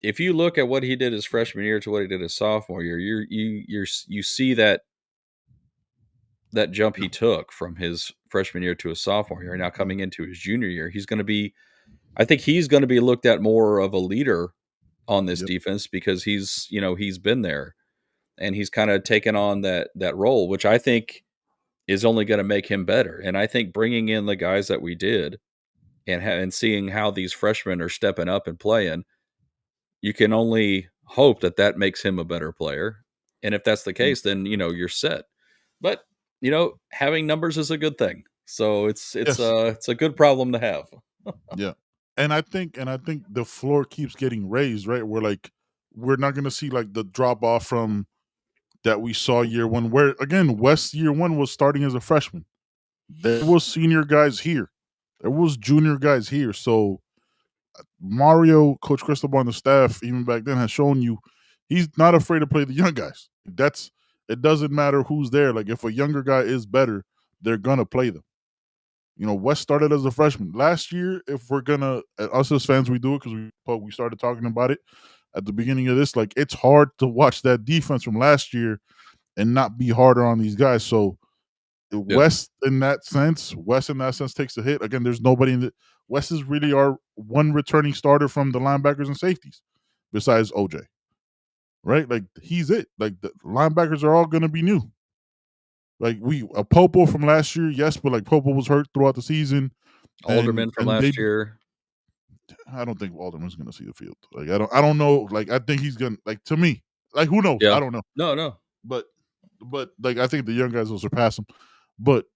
[SPEAKER 4] if you look at what he did his freshman year to what he did his sophomore year, you see that jump he took from his freshman year to his sophomore year. Now coming into his junior year, I think he's going to be looked at more of a leader on this defense because he's been there and he's kind of taken on that role, which I think is only going to make him better. And I think bringing in the guys that we did and seeing how these freshmen are stepping up and playing, you can only hope that makes him a better player. And if that's the case, then, you're set. But, having numbers is a good thing. So it's a good problem to have.
[SPEAKER 3] Yeah. And I think the floor keeps getting raised, right? We're not going to see like the drop off from that we saw year 1 where again West year 1 was starting as a freshman. There was senior guys here. There was junior guys here. So Mario, Coach Cristobal on the staff, even back then, has shown you he's not afraid to play the young guys. It doesn't matter who's there. Like if a younger guy is better, they're gonna play them. West started as a freshman last year. If we're gonna, us as fans, we do it because we started talking about it at the beginning of this. Like it's hard to watch that defense from last year and not be harder on these guys. So West in that sense takes a hit. Again, there's nobody in the West is really our one returning starter from the linebackers and safeties besides OJ. Right? Like he's it. Like the linebackers are all gonna be new. Like a Popo from last year, yes, but like Popo was hurt throughout the season.
[SPEAKER 4] Alderman from last year.
[SPEAKER 3] I don't think Alderman's gonna see the field. Like I don't know. Like I think he's gonna like to me. Like who knows?
[SPEAKER 4] Yeah.
[SPEAKER 3] I don't know.
[SPEAKER 4] No.
[SPEAKER 3] But like I think the young guys will surpass him. But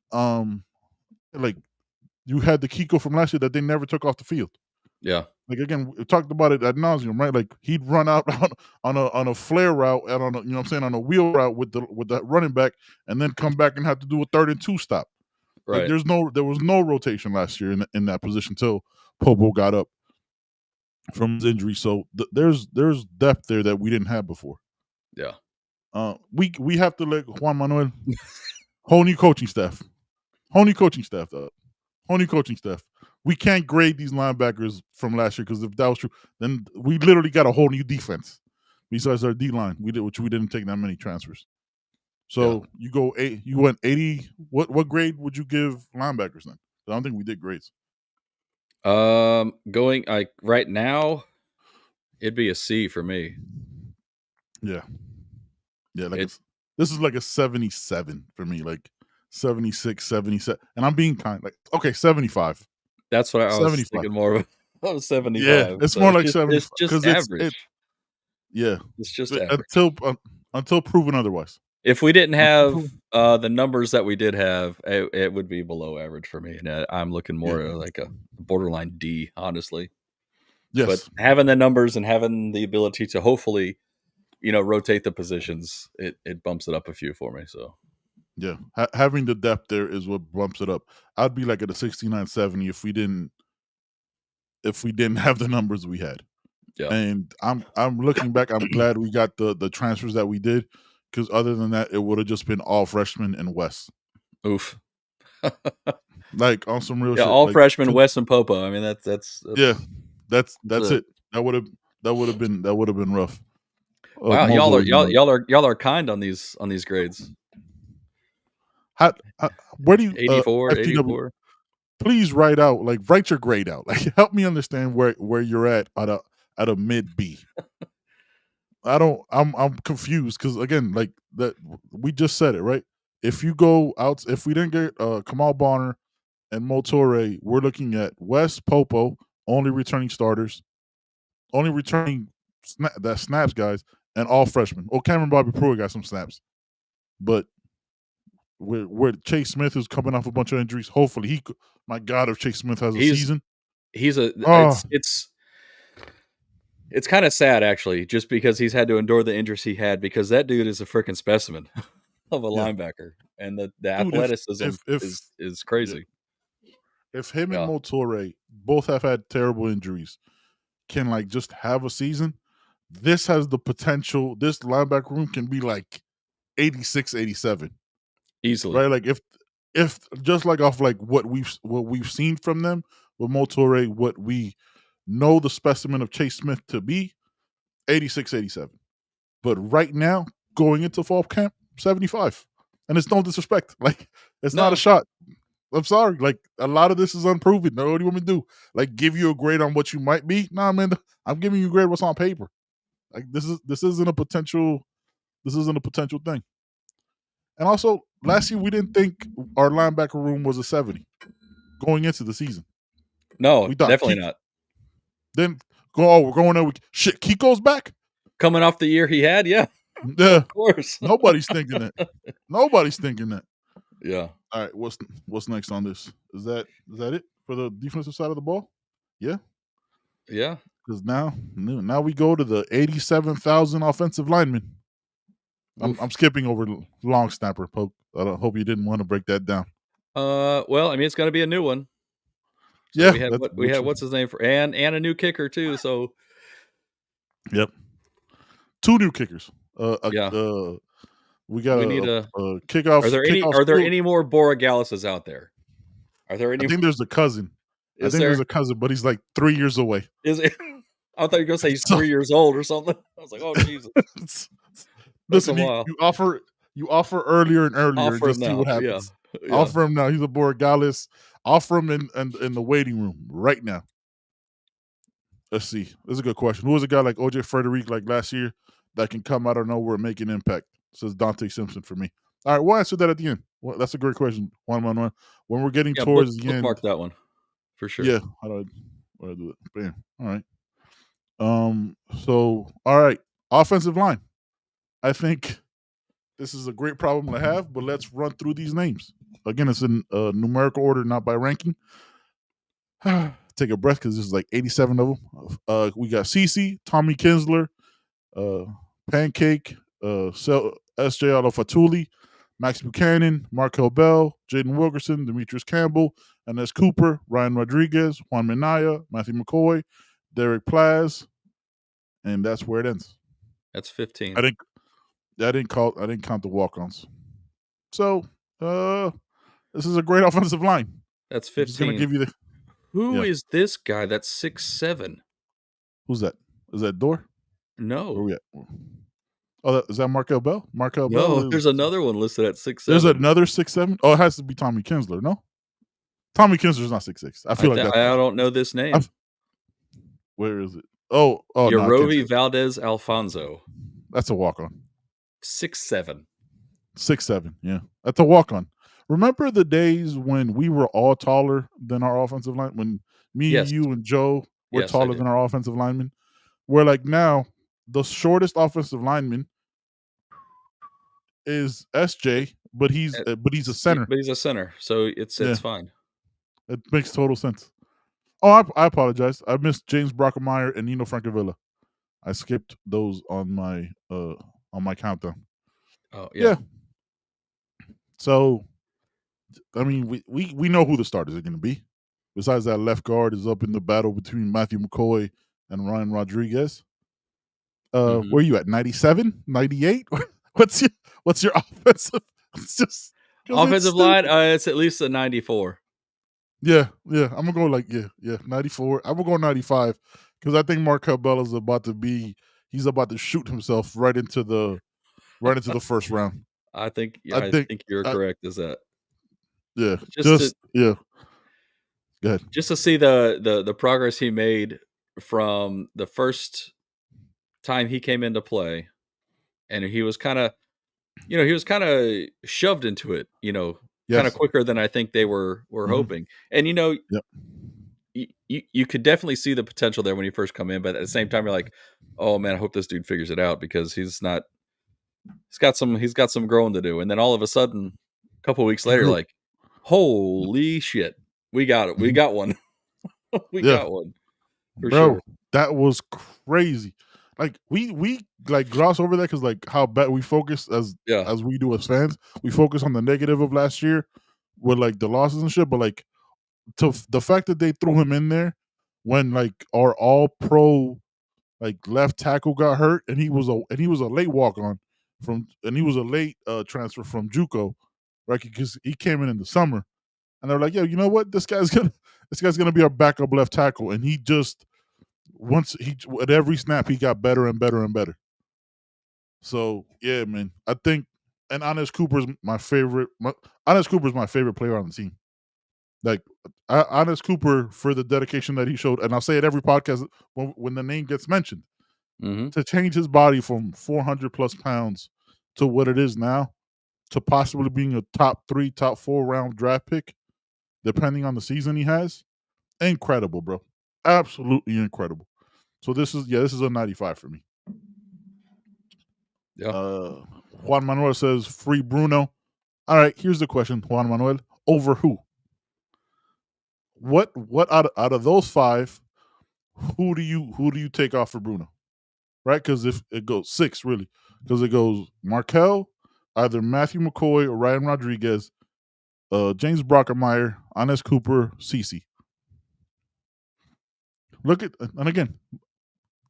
[SPEAKER 3] like you had the Kiko from last year that they never took off the field.
[SPEAKER 4] Yeah.
[SPEAKER 3] Like again, we talked about it ad nauseum, right? Like he'd run out on a flare route and on a, you know what I'm saying, on a wheel route with the running back, and then come back and have to do a 3rd and 2 stop.
[SPEAKER 4] Right.
[SPEAKER 3] Like there was no rotation last year in that position until Popo got up from his injury. So there's depth there that we didn't have before.
[SPEAKER 4] Yeah.
[SPEAKER 3] We have to let Juan Manuel whole new coaching staff. Whole new coaching staff. We can't grade these linebackers from last year because if that was true, then we literally got a whole new defense besides our D line. Which we didn't take that many transfers. So you went 80. What grade would you give linebackers then? I don't think we did grades.
[SPEAKER 4] Going like right now, it'd be a C for me.
[SPEAKER 3] Yeah. Like this is like a 77 for me, like 76, 77, and I'm being kind. Like okay, 75.
[SPEAKER 4] That's what I was
[SPEAKER 3] 75.
[SPEAKER 4] thinking more of 75.
[SPEAKER 3] Yeah, it's more like 70.
[SPEAKER 4] It's just average.
[SPEAKER 3] It's
[SPEAKER 4] just average.
[SPEAKER 3] Until proven otherwise.
[SPEAKER 4] If we didn't have the numbers that we did have, it would be below average for me. And I'm looking more like a borderline D, honestly.
[SPEAKER 3] Yes.
[SPEAKER 4] But having the numbers and having the ability to hopefully, rotate the positions, it bumps it up a few for me. So
[SPEAKER 3] yeah, having the depth there is what bumps it up. I'd be like at a 69, 70 if we didn't have the numbers we had.
[SPEAKER 4] Yeah.
[SPEAKER 3] And I'm looking back, I'm glad we got the transfers that we did, because other than that, it would have just been all freshmen and West.
[SPEAKER 4] Oof.
[SPEAKER 3] Like on some real shit.
[SPEAKER 4] All
[SPEAKER 3] like,
[SPEAKER 4] freshmen, West and Popo. I mean that's
[SPEAKER 3] that's it. That would have been rough.
[SPEAKER 4] Wow, y'all are kind on these grades.
[SPEAKER 3] Where do you
[SPEAKER 4] 84,
[SPEAKER 3] FTW,
[SPEAKER 4] 84?
[SPEAKER 3] Please write your grade out. Like help me understand where you're at a mid B. I'm confused because again, like that we just said it, right? If we didn't get Kamal Bonner and Motore, we're looking at West, Popo, only returning starters, only returning snaps guys, and all freshmen. Well, Cameron Bobby Pruitt got some snaps, but where Chase Smith is coming off a bunch of injuries. Hopefully, my God, if Chase Smith has a season,
[SPEAKER 4] it's kind of sad actually, just because he's had to endure the injuries he had, because that dude is a freaking specimen of a linebacker, and the athleticism is crazy.
[SPEAKER 3] If him and Motore both have had terrible injuries, can like just have a season, this has the potential. This linebacker room can be like 86, 87
[SPEAKER 4] easily,
[SPEAKER 3] right? Like if just like off like what we've seen from them with Motore, what we know the specimen of Chase Smith to be, 86, 87. But right now, going into fall camp, 75. And it's no disrespect. Like it's not a shot. I'm sorry. Like a lot of this is unproven. Now, what do you want me to do? Like give you a grade on what you might be? Nah, man. I'm giving you a grade what's on paper. Like this isn't a potential thing. And also, last year we didn't think our linebacker room was a 70 going into the season.
[SPEAKER 4] No, we thought definitely not.
[SPEAKER 3] Then we're going there. Shit, Kiko's back?
[SPEAKER 4] Coming off the year he had, yeah.
[SPEAKER 3] Yeah.
[SPEAKER 4] Of course.
[SPEAKER 3] Nobody's thinking that. Nobody's thinking that.
[SPEAKER 4] Yeah.
[SPEAKER 3] All right, what's next on this? Is that it for the defensive side of the ball? Yeah.
[SPEAKER 4] Yeah.
[SPEAKER 3] Because now we go to the 87,000 offensive linemen. I'm skipping over long snapper, Poke. I hope you didn't want to break that down.
[SPEAKER 4] Well, I mean, it's going to be a new one. So
[SPEAKER 3] yeah,
[SPEAKER 4] we had what's his name for and a new kicker too. So,
[SPEAKER 3] yep, 2 new kickers. We need a kickoff.
[SPEAKER 4] Are there any more Borregalises out there? Are there any?
[SPEAKER 3] I think there's a cousin. There's a cousin, but he's like 3 years away.
[SPEAKER 4] Is it? I thought you were gonna say he's 3 years old or something. I was like, oh Jesus.
[SPEAKER 3] Listen, you offer earlier and earlier and just see what happens. Yeah. Offer him now. He's a Borregalis. Offer him in the waiting room right now. Let's see. This is a good question. Who was a guy like OJ Frederick like last year that can come out of nowhere and make an impact? Says Dante Simpson for me. All right, we'll answer that at the end. Well, that's a great question, Juan Manuel. When we're getting
[SPEAKER 4] Yeah,
[SPEAKER 3] towards the end,
[SPEAKER 4] bookmark that one for sure.
[SPEAKER 3] yeah. How do I do it? Bam. All right. So, all right. Offensive line. I think this is a great problem to have, but let's run through these names. Again, it's in numerical order, not by ranking. Take a breath because this is like 87 of them. We got CC, Tommy Kinsler, Pancake, S.J. Fatuli, Max Buchanan, Markel Bell, Jaden Wilkerson, Demetrius Campbell, Ines Cooper, Ryan Rodriguez, Juan Minaya, Matthew McCoy, Derek Plaz, and that's where it ends.
[SPEAKER 4] That's 15.
[SPEAKER 3] I didn't count the walk-ons. So this is a great offensive line.
[SPEAKER 4] That's
[SPEAKER 3] I'm just
[SPEAKER 4] 15.
[SPEAKER 3] gonna give you the
[SPEAKER 4] Who
[SPEAKER 3] yeah.
[SPEAKER 4] is this guy? That's 6'7"?
[SPEAKER 3] Who's that? Is that Door? Where
[SPEAKER 4] No.
[SPEAKER 3] we at? Oh, is that Markel Bell? Markel Bell.
[SPEAKER 4] No, there's another one listed at 6'7".
[SPEAKER 3] There's another 6'7". Oh, it has to be Tommy Kinsler. No, Tommy Kinsler's not 6'6". I feel like that.
[SPEAKER 4] I don't know this name.
[SPEAKER 3] Where is it? Oh,
[SPEAKER 4] Yarovi Valdez Alfonso.
[SPEAKER 3] That's a walk-on.
[SPEAKER 4] 6'7".
[SPEAKER 3] 6'7". Yeah, that's a walk-on. Remember the days when we were all taller than our offensive line? When me,
[SPEAKER 4] Yes.
[SPEAKER 3] you, and Joe were
[SPEAKER 4] Yes, I
[SPEAKER 3] taller
[SPEAKER 4] do.
[SPEAKER 3] than our offensive linemen? Where like now, the shortest offensive lineman is SJ, but he's a center.
[SPEAKER 4] But he's a center, so it's fine.
[SPEAKER 3] It makes total sense. Oh, I apologize. I missed James Brockemeyer and Nino Francavilla. I skipped those on my countdown.
[SPEAKER 4] Oh yeah.
[SPEAKER 3] So, I mean, we know who the starters are going to be. Besides that, left guard is up in the battle between Matthew McCoy and Ryan Rodriguez. Where are you at? 97, 98? What's your offensive? It's just
[SPEAKER 4] offensive line. It's at least a 94.
[SPEAKER 3] Yeah. I'm gonna go 94. I'm gonna go 95 because I think Markel Bell is about to shoot himself right into the first round.
[SPEAKER 4] I think you're correct. Is that?
[SPEAKER 3] Yeah.
[SPEAKER 4] Yeah.
[SPEAKER 3] Go ahead.
[SPEAKER 4] Just to see the progress he made from the first time he came into play, and he was kind of shoved into it, kind of quicker than I think they were hoping. And you could definitely see the potential there when you first come in, but at the same time you're like, oh man, I hope this dude figures it out because he's got some growing to do. And then all of a sudden, a couple of weeks later, you're like, holy shit, we got it. We got one. We got one. For
[SPEAKER 3] Bro,
[SPEAKER 4] sure.
[SPEAKER 3] that was crazy. Like we like gloss over that because like how bad we focus as we do as fans. We focus on the negative of last year with like the losses and shit. But like to the fact that they threw him in there when like our all pro like left tackle got hurt and he was a late walk on he was a late transfer from JUCO, right? Because he came in the summer and they're like, yo, you know what? This guy's gonna be our backup left tackle, and he just at every snap he got better and better and better. So yeah, man, I think and Ines Cooper's my favorite. Ines Cooper's my favorite player on the team. Like Ines Cooper for the dedication that he showed, and I'll say it every podcast when the name gets mentioned. To change his body from 400 plus pounds to what it is now, to possibly being a top 3, top 4 round draft pick, depending on the season he has, incredible, bro. Absolutely incredible. So this is a 95 for me.
[SPEAKER 4] Yeah.
[SPEAKER 3] Juan Manuel says free Bruno. All right, here's the question, Juan Manuel. Over who? What out of those 5, who do you take off for Bruno? Right? Because if it goes 6, really, because it goes Markel, either Matthew McCoy or Ryan Rodriguez, James Brockemeyer, Ines Cooper, CC. And again,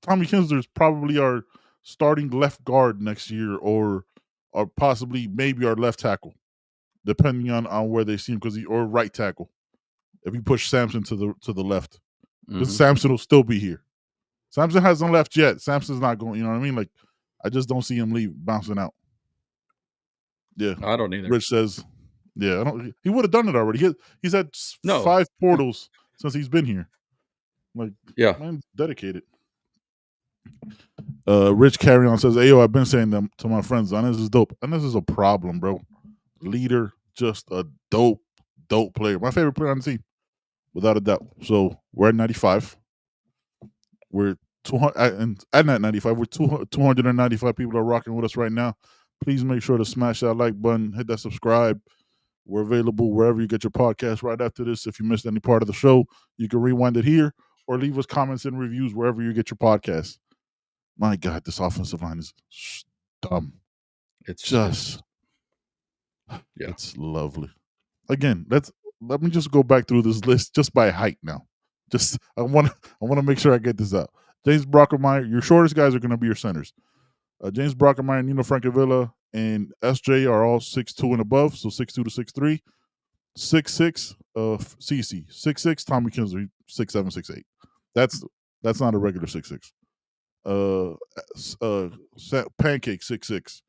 [SPEAKER 3] Tommy Kinsler is probably our starting left guard next year, or possibly maybe our left tackle, depending on where they see him, or right tackle. If you push Samson to the left, because Samson will still be here. Samson hasn't left yet. Samson's not going. You know what I mean? Like, I just don't see him bouncing out. Yeah,
[SPEAKER 4] I don't either.
[SPEAKER 3] Rich says, yeah, I don't. He would have done it already. He's had 5 portals since he's been here. Like, man's dedicated. Rich Carry On says, "Ayo, I've been saying them to my friends. Ines is dope. Ines is a problem, bro. Leader, just a dope player. My favorite player on the team, without a doubt. So we're at 95. We're 200, and at 95, we're 295 people are rocking with us right now. Please make sure to smash that like button, hit that subscribe. We're available wherever you get your podcast right after this. If you missed any part of the show, you can rewind it here or leave us comments and reviews wherever you get your podcast. My God, this offensive line is dumb.
[SPEAKER 4] It's
[SPEAKER 3] It's lovely. Again, let me just go back through this list just by height now. Just I want to make sure I get this out. James Brockermeyer, your shortest guys are going to be your centers. James Brockermeyer, Nino Francavilla, and SJ are all 6'2" and above, so 6'2" to 6'3". 6'6", CC. 6'6", Tommy Kinsley, 6'7", 6'8". That's not a regular 6'6". Pancake, 6'6".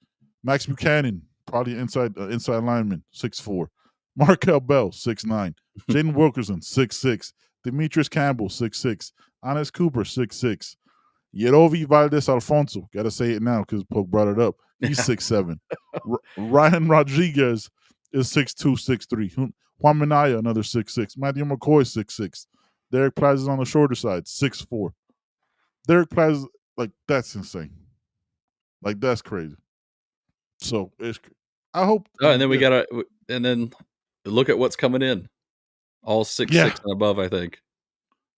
[SPEAKER 3] Max Buchanan, probably inside lineman, 6'4". Markel Bell, 6'9". Jaden Wilkerson, 6'6". Demetrius Campbell, 6'6". Honest Cooper, 6'6". Yerovi Valdez Alfonso, got to say it now because Poke brought it up. He's 6'7". Ryan Rodriguez is 6'2", 6'3". Juan Minaya, another 6'6". Matthew McCoy, 6'6". Derek Plaza is on the shorter side, 6'4". Derek Plaza, like, that's insane. Like, that's crazy. So, I hope.
[SPEAKER 4] and then look at what's coming in. All 6'6" and above, I think.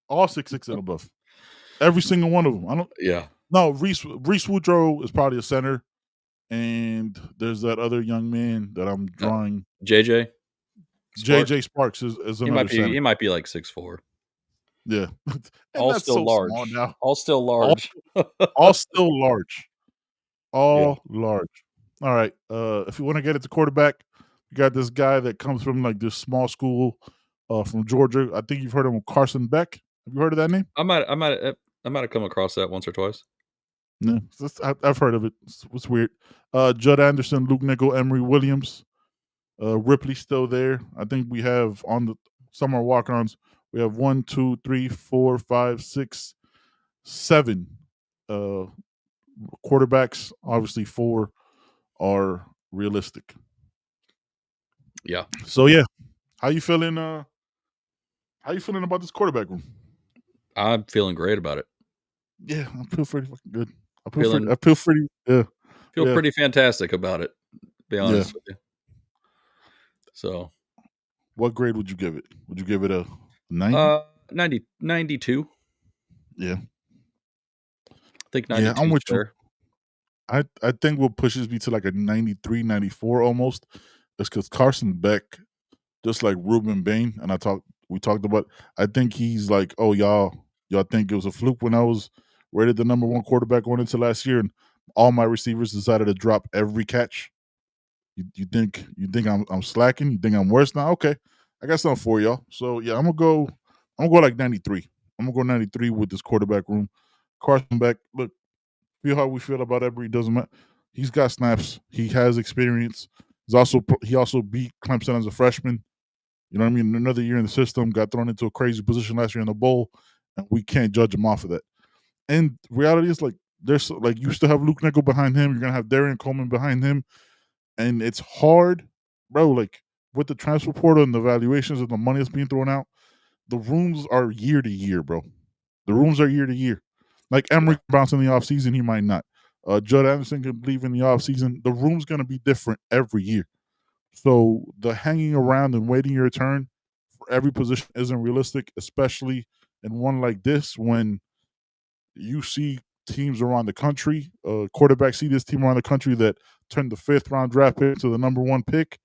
[SPEAKER 3] All 6'6" and above. Every single one of them. No, Reese Woodrow is probably a center. And there's that other young man that I'm drawing.
[SPEAKER 4] JJ
[SPEAKER 3] Sparks is another center.
[SPEAKER 4] He might be like 6'4".
[SPEAKER 3] Yeah.
[SPEAKER 4] All still large.
[SPEAKER 3] Now.
[SPEAKER 4] All still large.
[SPEAKER 3] All still large. Large. All right. If you want to get into quarterback, you got this guy that comes from like this small school from Georgia. I think you've heard of him, Carson Beck. Have you heard of that name?
[SPEAKER 4] I might have come across that once or twice.
[SPEAKER 3] Yeah, I've heard of it. It's weird. Judd Anderson, Luke Nickel, Emery Williams, Ripley still there. I think we have on the summer walk-ons, we have 1, 2, 3, 4, 5, 6, 7 quarterbacks. Obviously, 4 are realistic.
[SPEAKER 4] Yeah.
[SPEAKER 3] So yeah, how you feeling? How you feeling about this quarterback room?
[SPEAKER 4] I'm feeling great about it.
[SPEAKER 3] Yeah, I feel pretty fucking good. I feel pretty
[SPEAKER 4] fantastic about it, to be honest with you. So,
[SPEAKER 3] what grade would you give it? Would you give it a 90?
[SPEAKER 4] 92.
[SPEAKER 3] Yeah.
[SPEAKER 4] I think 92
[SPEAKER 3] I'm with
[SPEAKER 4] fair.
[SPEAKER 3] you. I think what pushes me to like a 93, 94 almost is because Carson Beck, just like Ruben Bain, and we talked about, I think he's like, oh, y'all think it was a fluke when I was rated the number 1 quarterback going into last year, and all my receivers decided to drop every catch. You think I'm slacking? You think I'm worse now? Okay, I got something for y'all. So yeah, I'm gonna go like 93. I'm gonna go 93 with this quarterback room. Carson Beck, look, feel how we feel about Emery, doesn't matter. He's got snaps. He has experience. He also beat Clemson as a freshman. You know what I mean? Another year in the system, got thrown into a crazy position last year in the bowl, and we can't judge him off of that. And reality is, like, there's like you still have Luke Nickel behind him. You're gonna have Darian Coleman behind him, and it's hard, bro. Like with the transfer portal and the valuations and the money that's being thrown out, the rooms are year to year, bro. The rooms are year to year. Like Emery bounce in the offseason, he might not. Judd Anderson could leave in the offseason. The room's gonna be different every year. So the hanging around and waiting your turn for every position isn't realistic, especially in one like this when you see teams around the country, quarterbacks see this team around the country that turned the 5th round draft pick to the number 1 pick.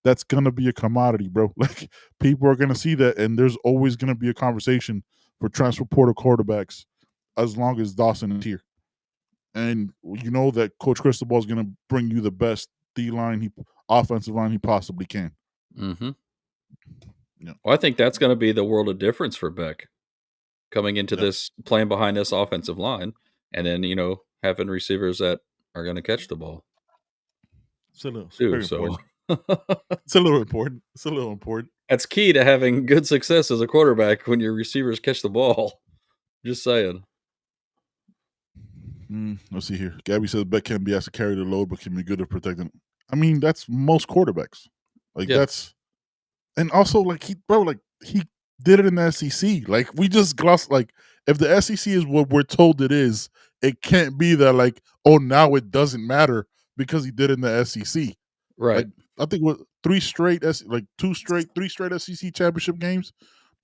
[SPEAKER 3] That's going to be a commodity, bro. Like, people are going to see that, and there's always going to be a conversation for transfer portal quarterbacks as long as Dawson is here. And you know that Coach Cristobal is going to bring you the best D-line, offensive line he possibly can.
[SPEAKER 4] Mm-hmm.
[SPEAKER 3] Yeah.
[SPEAKER 4] Well, I think that's going to be the world of difference for Beck coming into this, playing behind this offensive line, and then, having receivers that are going to catch the ball.
[SPEAKER 3] It's a little important. It's a little important.
[SPEAKER 4] That's key to having good success as a quarterback when your receivers catch the ball. Just saying.
[SPEAKER 3] Let's see here. Gabby says Beck can be asked to carry the load, but can be good at protecting. I mean, that's most quarterbacks. Like
[SPEAKER 4] Yeah.
[SPEAKER 3] that's, and also like he did it in the SEC. Like we just gloss, like if the SEC is what we're told it is, it can't be that like, oh, now it doesn't matter because he did it in the SEC.
[SPEAKER 4] Right.
[SPEAKER 3] Like I think what three straight three straight SEC championship games,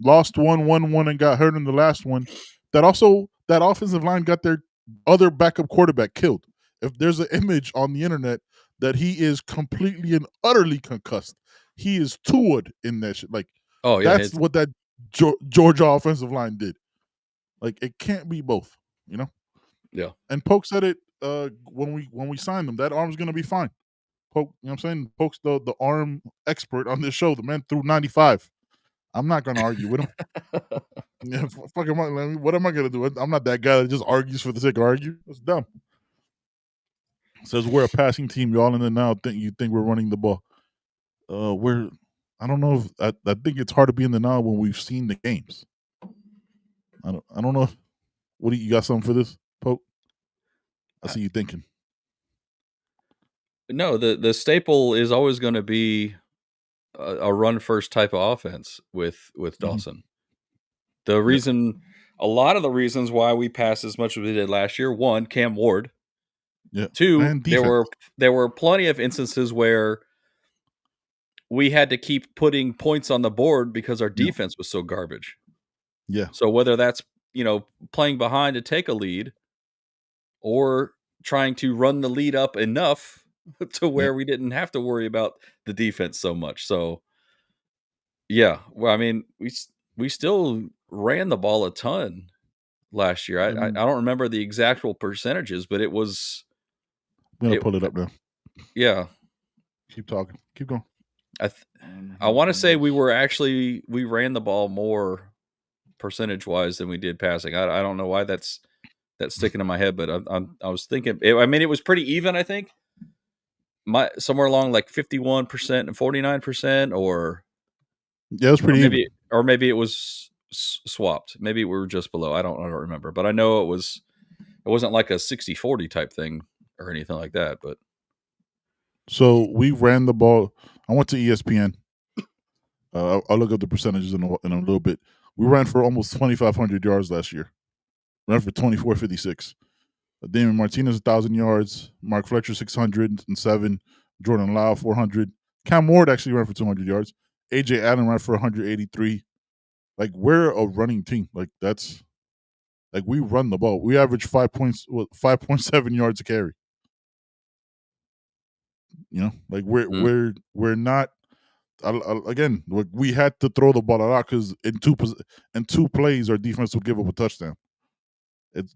[SPEAKER 3] lost one, won one, and got hurt in the last one. That offensive line got their other backup quarterback killed. If there's an image on the internet that he is completely and utterly concussed, he is Tua'd in that shit. Like
[SPEAKER 4] Oh yeah.
[SPEAKER 3] that's what that Georgia offensive line did. Like it can't be both, you know.
[SPEAKER 4] Yeah.
[SPEAKER 3] And Polk said it when we signed him. That arm's gonna be fine. Polk, you know what I'm saying? Polk's the arm expert on this show. The man threw 95. I'm not gonna argue with him. Yeah, fuck am I? What am I gonna do? I'm not that guy that just argues for the sake of arguing. That's dumb. Says we're a passing team. Y'all in the now you think we're running the ball. I don't know if I think it's hard to be in the now when we've seen the games. I don't know. What do you got something for this, Pope? I see you thinking.
[SPEAKER 4] No, the staple is always going to be a run first type of offense with Dawson. The reason, a lot of the reasons why we passed as much as we did last year. One, Cam Ward.
[SPEAKER 3] Yeah.
[SPEAKER 4] Two,
[SPEAKER 3] And defense.
[SPEAKER 4] there were plenty of instances where we had to keep putting points on the board because our defense was so garbage.
[SPEAKER 3] Yeah.
[SPEAKER 4] So whether that's, playing behind to take a lead or trying to run the lead up enough to where we didn't have to worry about the defense so much. So yeah, well, I mean, we still ran the ball a ton last year. I don't remember the exact percentages, but it was.
[SPEAKER 3] I'm gonna pull it up now.
[SPEAKER 4] Yeah.
[SPEAKER 3] Keep talking. Keep going.
[SPEAKER 4] I want to say we ran the ball more percentage wise than we did passing. I don't know why that's sticking in my head, but I was thinking. It was pretty even. I think somewhere along like 51% and 49%, or
[SPEAKER 3] yeah, it was pretty even.
[SPEAKER 4] Or maybe it was swapped. Maybe we were just below. I don't remember, but I know it wasn't like a 60-40 type thing or anything like that. But
[SPEAKER 3] so we ran the ball. I went to ESPN. I'll look up the percentages in a little bit. We ran for almost 2,500 yards last year. Ran for 24.56. Damon Martinez 1,000 yards. Mark Fletcher 607. Jordan Lau 400. Cam Ward actually ran for 200 yards. AJ Allen ran for 183. Like we're a running team. Like that's like we run the ball. We average 5.7 yards a carry. Like we're not. Again, we had to throw the ball a lot because in two plays our defense would give up a touchdown.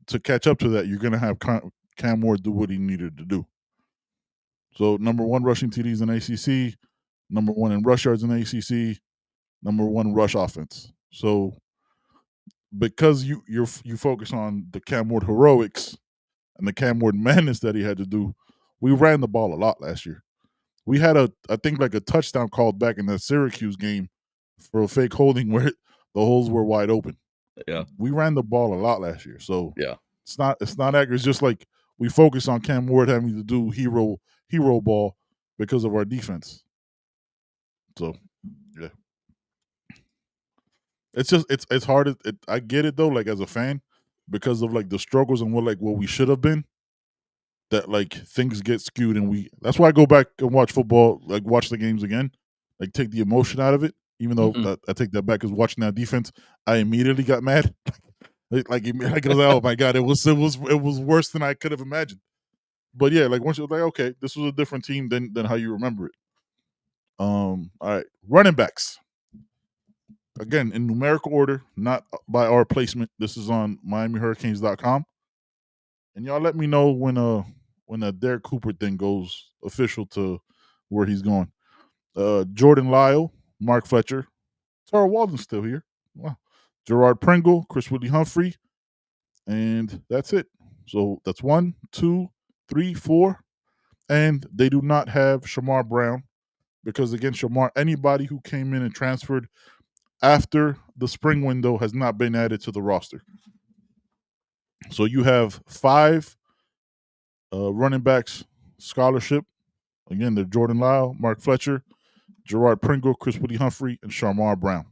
[SPEAKER 3] To catch up to that, you're gonna have Cam Ward do what he needed to do. So number one rushing TDs in ACC, number one in rush yards in ACC, number one rush offense. So because you focus on the Cam Ward heroics and the Cam Ward madness that he had to do, we ran the ball a lot last year. We had I think like a touchdown called back in the Syracuse game for a fake holding where the holes were wide open.
[SPEAKER 4] Yeah,
[SPEAKER 3] we ran the ball a lot last year, so
[SPEAKER 4] yeah,
[SPEAKER 3] it's not accurate. It's just like we focus on Cam Ward having to do hero ball because of our defense. So yeah, it's just it's hard. I get it though, like as a fan, because of like the struggles and what we should have been. That like things get skewed, and that's why I go back and watch football, like watch the games again, like take the emotion out of it. Even though I take that back, because watching that defense, I immediately got mad. like I was like, oh my god, it was worse than I could have imagined. But yeah, like once you're like, okay, this was a different team than how you remember it. All right, running backs. Again, in numerical order, not by our placement. This is on MiamiHurricanes.com. And y'all let me know when a Derek Cooper thing goes official to where he's going. Jordan Lyle, Mark Fletcher, Tara Walden's still here. Wow. Gerard Pringle, Chris Whitley Humphrey, and that's it. So that's 1, 2, 3, 4. And they do not have Shamar Brown because, again, anybody who came in and transferred after the spring window has not been added to the roster. So you have 5 running backs scholarship. Again, they're Jordan Lyle, Mark Fletcher, Gerard Pringle, Chris Woody Humphrey, and Sharmar Brown.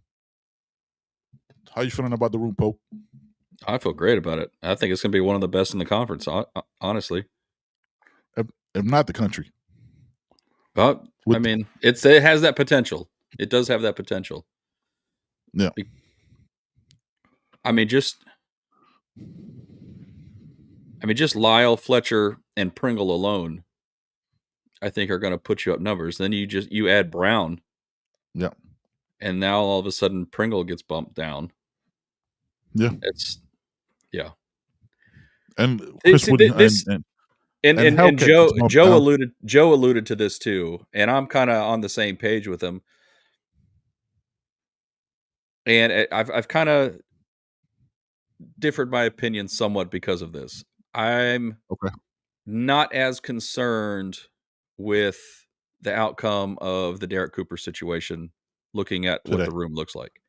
[SPEAKER 3] How you feeling about the room, Pope?
[SPEAKER 4] I feel great about it. I think it's going to be one of the best in the conference, honestly.
[SPEAKER 3] If not the country.
[SPEAKER 4] But I mean, it has that potential. It does have that potential.
[SPEAKER 3] Yeah.
[SPEAKER 4] I mean, just Lyle, Fletcher, and Pringle alone, I think, are going to put you up numbers. Then you add Brown.
[SPEAKER 3] Yeah.
[SPEAKER 4] And now all of a sudden Pringle gets bumped down.
[SPEAKER 3] Yeah.
[SPEAKER 4] Yeah.
[SPEAKER 3] And Chris Woody
[SPEAKER 4] and Joe alluded to this too, and I'm kind of on the same page with him. And I've kind of differed my opinion somewhat because of this. I'm not as concerned with the outcome of the Derek Cooper situation, looking at what the room looks like.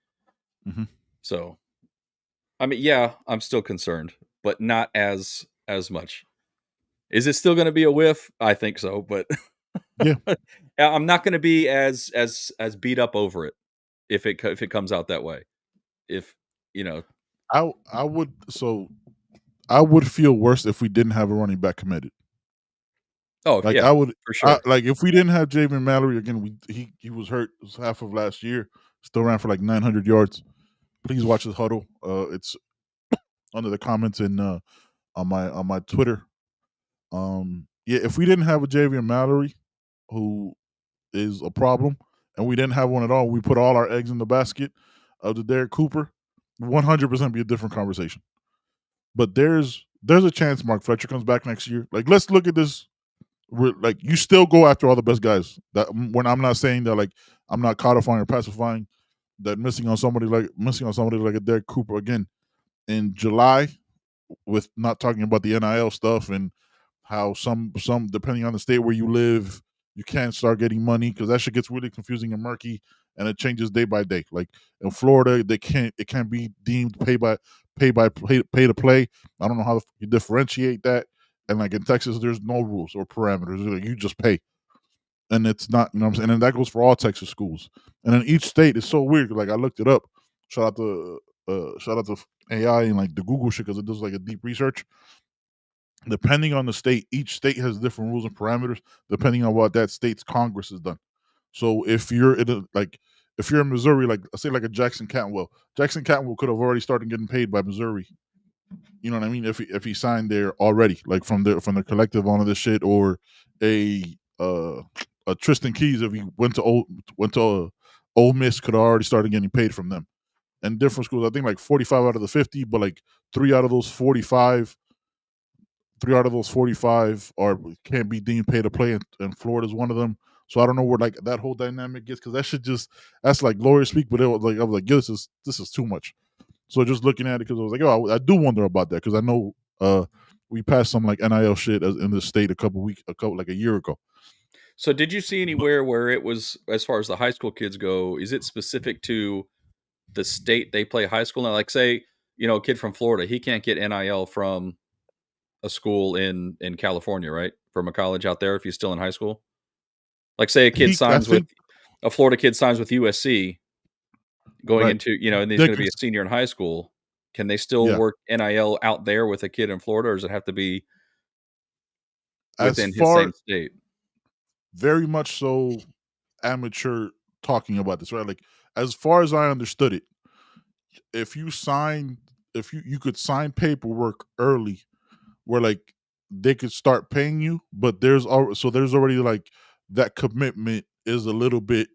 [SPEAKER 3] Mm-hmm.
[SPEAKER 4] So, I mean, yeah, I'm still concerned, but not as much. Is it still going to be a whiff? I think so, but
[SPEAKER 3] yeah,
[SPEAKER 4] I'm not going to be as beat up over it if it comes out that way. If you know,
[SPEAKER 3] I would feel worse if we didn't have a running back committed.
[SPEAKER 4] Oh,
[SPEAKER 3] like
[SPEAKER 4] yeah,
[SPEAKER 3] I would
[SPEAKER 4] for sure.
[SPEAKER 3] Like if we didn't have Javion Mallory again, he was hurt. It was half of last year. Still ran for like 900 yards. Please watch his huddle. It's under the comments in on my Twitter. If we didn't have a Javion Mallory, who is a problem, and we didn't have one at all, we put all our eggs in the basket of the Derek Cooper, 100% be a different conversation. But there's a chance Mark Fletcher comes back next year. Like, let's look at this. Like, you still go after all the best guys. That when I'm not saying that, like, I'm not codifying or pacifying that missing on somebody like a Derek Cooper again in July, with not talking about the NIL stuff and how some depending on the state where you live, you can't start getting money because that shit gets really confusing and murky, and it changes day by day. Like in Florida, it can't be deemed pay to play. I don't know how you differentiate that. And like in Texas, there's no rules or parameters. Like, you just pay, and it's not, you know what I'm saying. And that goes for all Texas schools. And in each state, it's so weird. Like I looked it up. Shout out to AI and like the Google shit because it does like a deep research. Depending on the state, each state has different rules and parameters depending on what that state's Congress has done. So if you're if you're in Missouri, like say like a Jackson Cantwell could have already started getting paid by Missouri. You know what I mean? If he signed there already, like from the collective on this shit, or a Tristan Keys, if he went to Ole Miss, could have already started getting paid from them. And different schools, I think like 45 out of the 50, but like 3 out of those 45 can't be deemed pay to play, and Florida's one of them. So I don't know where like that whole dynamic gets, because that's like lawyer speak, but I was like, yeah, this is too much. So just looking at it, because I was like, oh, I do wonder about that, because I know we passed some like NIL shit in the state like a year ago.
[SPEAKER 4] So did you see anywhere where it was, as far as the high school kids go, is it specific to the state they play high school now? Like say, a kid from Florida, he can't get NIL from a school in California, right? From a college out there if he's still in high school. Like say a Florida kid signs with USC going into, and he's going to be a senior in high school. Can they still work NIL out there with a kid in Florida, or does it have to be within his same state?
[SPEAKER 3] Very much so amateur talking about this, right? Like as far as I understood it, if you could sign paperwork early where like they could start paying you, but there's already like that commitment is a little bit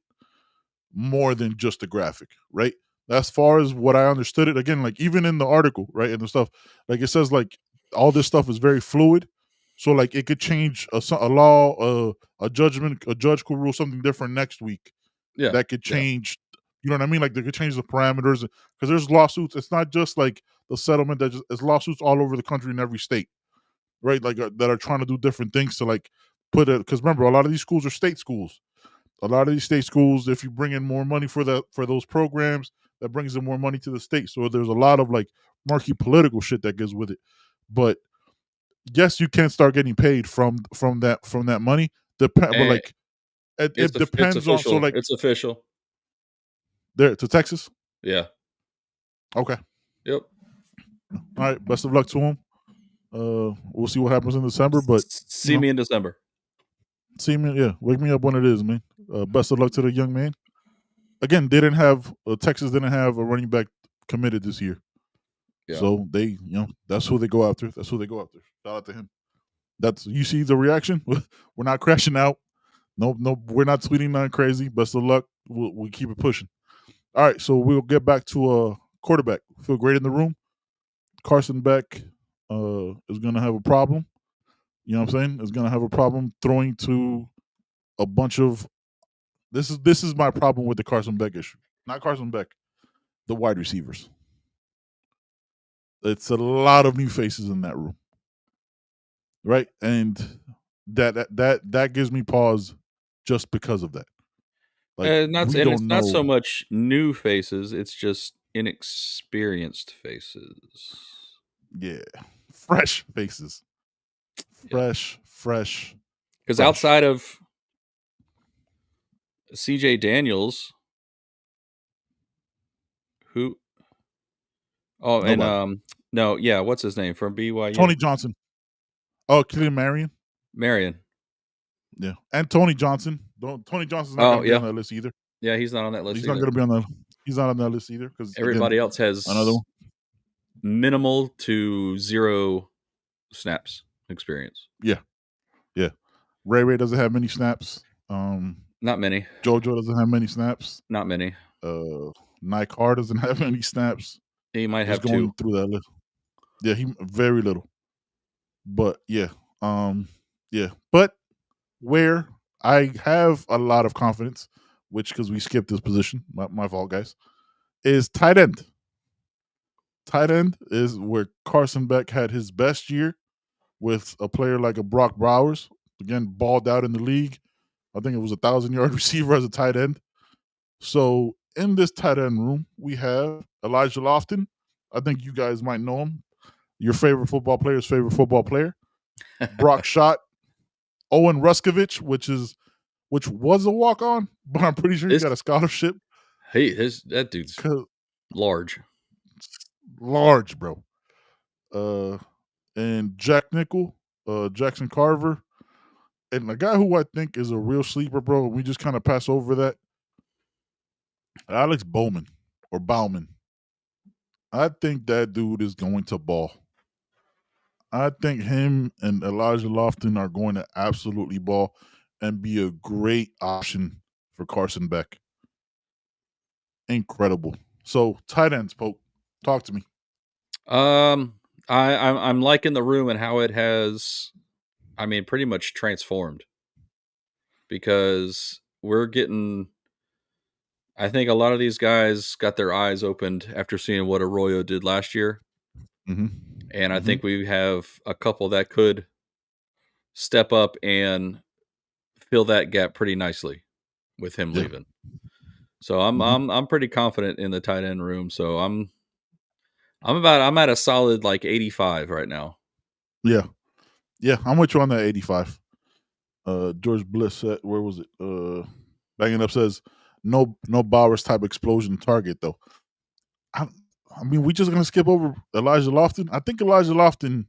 [SPEAKER 3] more than just a graphic, right? As far as what I understood it, again, like even in the article, right, and the stuff, like it says like all this stuff is very fluid. So like it could change a law, a judge could rule something different next week.
[SPEAKER 4] Yeah,
[SPEAKER 3] that could change. You know what I mean? Like they could change the parameters, because there's lawsuits. It's not just like the settlement. It's lawsuits all over the country in every state, right? Like that are trying to do different things to like put it. Because remember, a lot of these schools are state schools. A lot of these state schools, if you bring in more money for those programs, that brings in more money to the state. So there's a lot of like murky political shit that goes with it. But yes, you can start getting paid from that money. It
[SPEAKER 4] It's
[SPEAKER 3] depends on. So
[SPEAKER 4] official.
[SPEAKER 3] like
[SPEAKER 4] It's official.
[SPEAKER 3] there to Texas.
[SPEAKER 4] Yeah.
[SPEAKER 3] Okay.
[SPEAKER 4] Yep.
[SPEAKER 3] All right. Best of luck to him. We'll see what happens in December, but
[SPEAKER 4] See me in December.
[SPEAKER 3] see me. Yeah, wake me up when it is, man. Best of luck to the young man. Again, they didn't have Texas didn't have a running back committed this year,
[SPEAKER 4] Yeah.
[SPEAKER 3] so they that's who they go after. That's who they go after. Shout out to him. That's you see the reaction. We're not crashing out. No, we're not tweeting nothing crazy. Best of luck. We'll keep it pushing. All right, so we'll get back to quarterback. Feel great in the room. Carson Beck is going to have a problem. You know what I'm saying? Is going to have a problem throwing to a bunch of. This is my problem with the Carson Beck issue. Not Carson Beck, the wide receivers. It's a lot of new faces in that room, right? And that gives me pause just because of that. Like we
[SPEAKER 4] and it's
[SPEAKER 3] don't
[SPEAKER 4] not
[SPEAKER 3] know.
[SPEAKER 4] so much new faces, it's just inexperienced faces.
[SPEAKER 3] Yeah, fresh faces.
[SPEAKER 4] Yeah.
[SPEAKER 3] Fresh.
[SPEAKER 4] Because
[SPEAKER 3] Fresh.
[SPEAKER 4] outside of CJ Daniels, who and
[SPEAKER 3] Nobody.
[SPEAKER 4] no, yeah, what's his name from BYU?
[SPEAKER 3] Tony Johnson. Oh, Killian Marion.
[SPEAKER 4] Marion.
[SPEAKER 3] Yeah, and Tony Johnson. Tony Johnson's not going to be on that list either.
[SPEAKER 4] Yeah, he's not on that list
[SPEAKER 3] He's
[SPEAKER 4] either.
[SPEAKER 3] not going to be on that. He's not on that list either because
[SPEAKER 4] Everybody else has
[SPEAKER 3] another one.
[SPEAKER 4] minimal to zero snaps experience.
[SPEAKER 3] Yeah. Ray doesn't have many snaps.
[SPEAKER 4] Not many.
[SPEAKER 3] JoJo doesn't have many snaps.
[SPEAKER 4] Not many.
[SPEAKER 3] Nike Hart doesn't have any snaps.
[SPEAKER 4] He might have
[SPEAKER 3] going
[SPEAKER 4] two.
[SPEAKER 3] through that list. Yeah, he very little. But yeah, yeah. But where I have a lot of confidence, which because we skipped this position, my fault, guys, is tight end. Tight end is where Carson Beck had his best year with a player like a Brock Bowers, again, balled out in the league. I think it was 1,000-yard receiver as a tight end. So in this tight end room, we have Elijah Lofton. I think you guys might know him. Your favorite football player's favorite football player. Brock Schott. Owen Ruskovich, which was a walk-on, but I'm pretty sure he got a scholarship.
[SPEAKER 4] Hey, that dude's large.
[SPEAKER 3] Large, bro. And Jack Nickel, Jackson Carver, and a guy who I think is a real sleeper, bro. We just kind of pass over that. Alex Bowman or Bauman. I think that dude is going to ball. I think him and Elijah Lofton are going to absolutely ball and be a great option for Carson Beck. Incredible. So tight ends, Pope, talk to me.
[SPEAKER 4] I'm liking the room and how it has, pretty much transformed because we're getting. I think a lot of these guys got their eyes opened after seeing what Arroyo did last year.
[SPEAKER 3] Mm-hmm.
[SPEAKER 4] And I think we have a couple that could step up and fill that gap pretty nicely with him leaving. So I'm pretty confident in the tight end room. So I'm at a solid like 85 right now.
[SPEAKER 3] Yeah. I'm with you on that 85. George Bliss said, where was it? Banging Up says no Bowers type explosion target though. We just gonna skip over Elijah Lofton. I think Elijah Lofton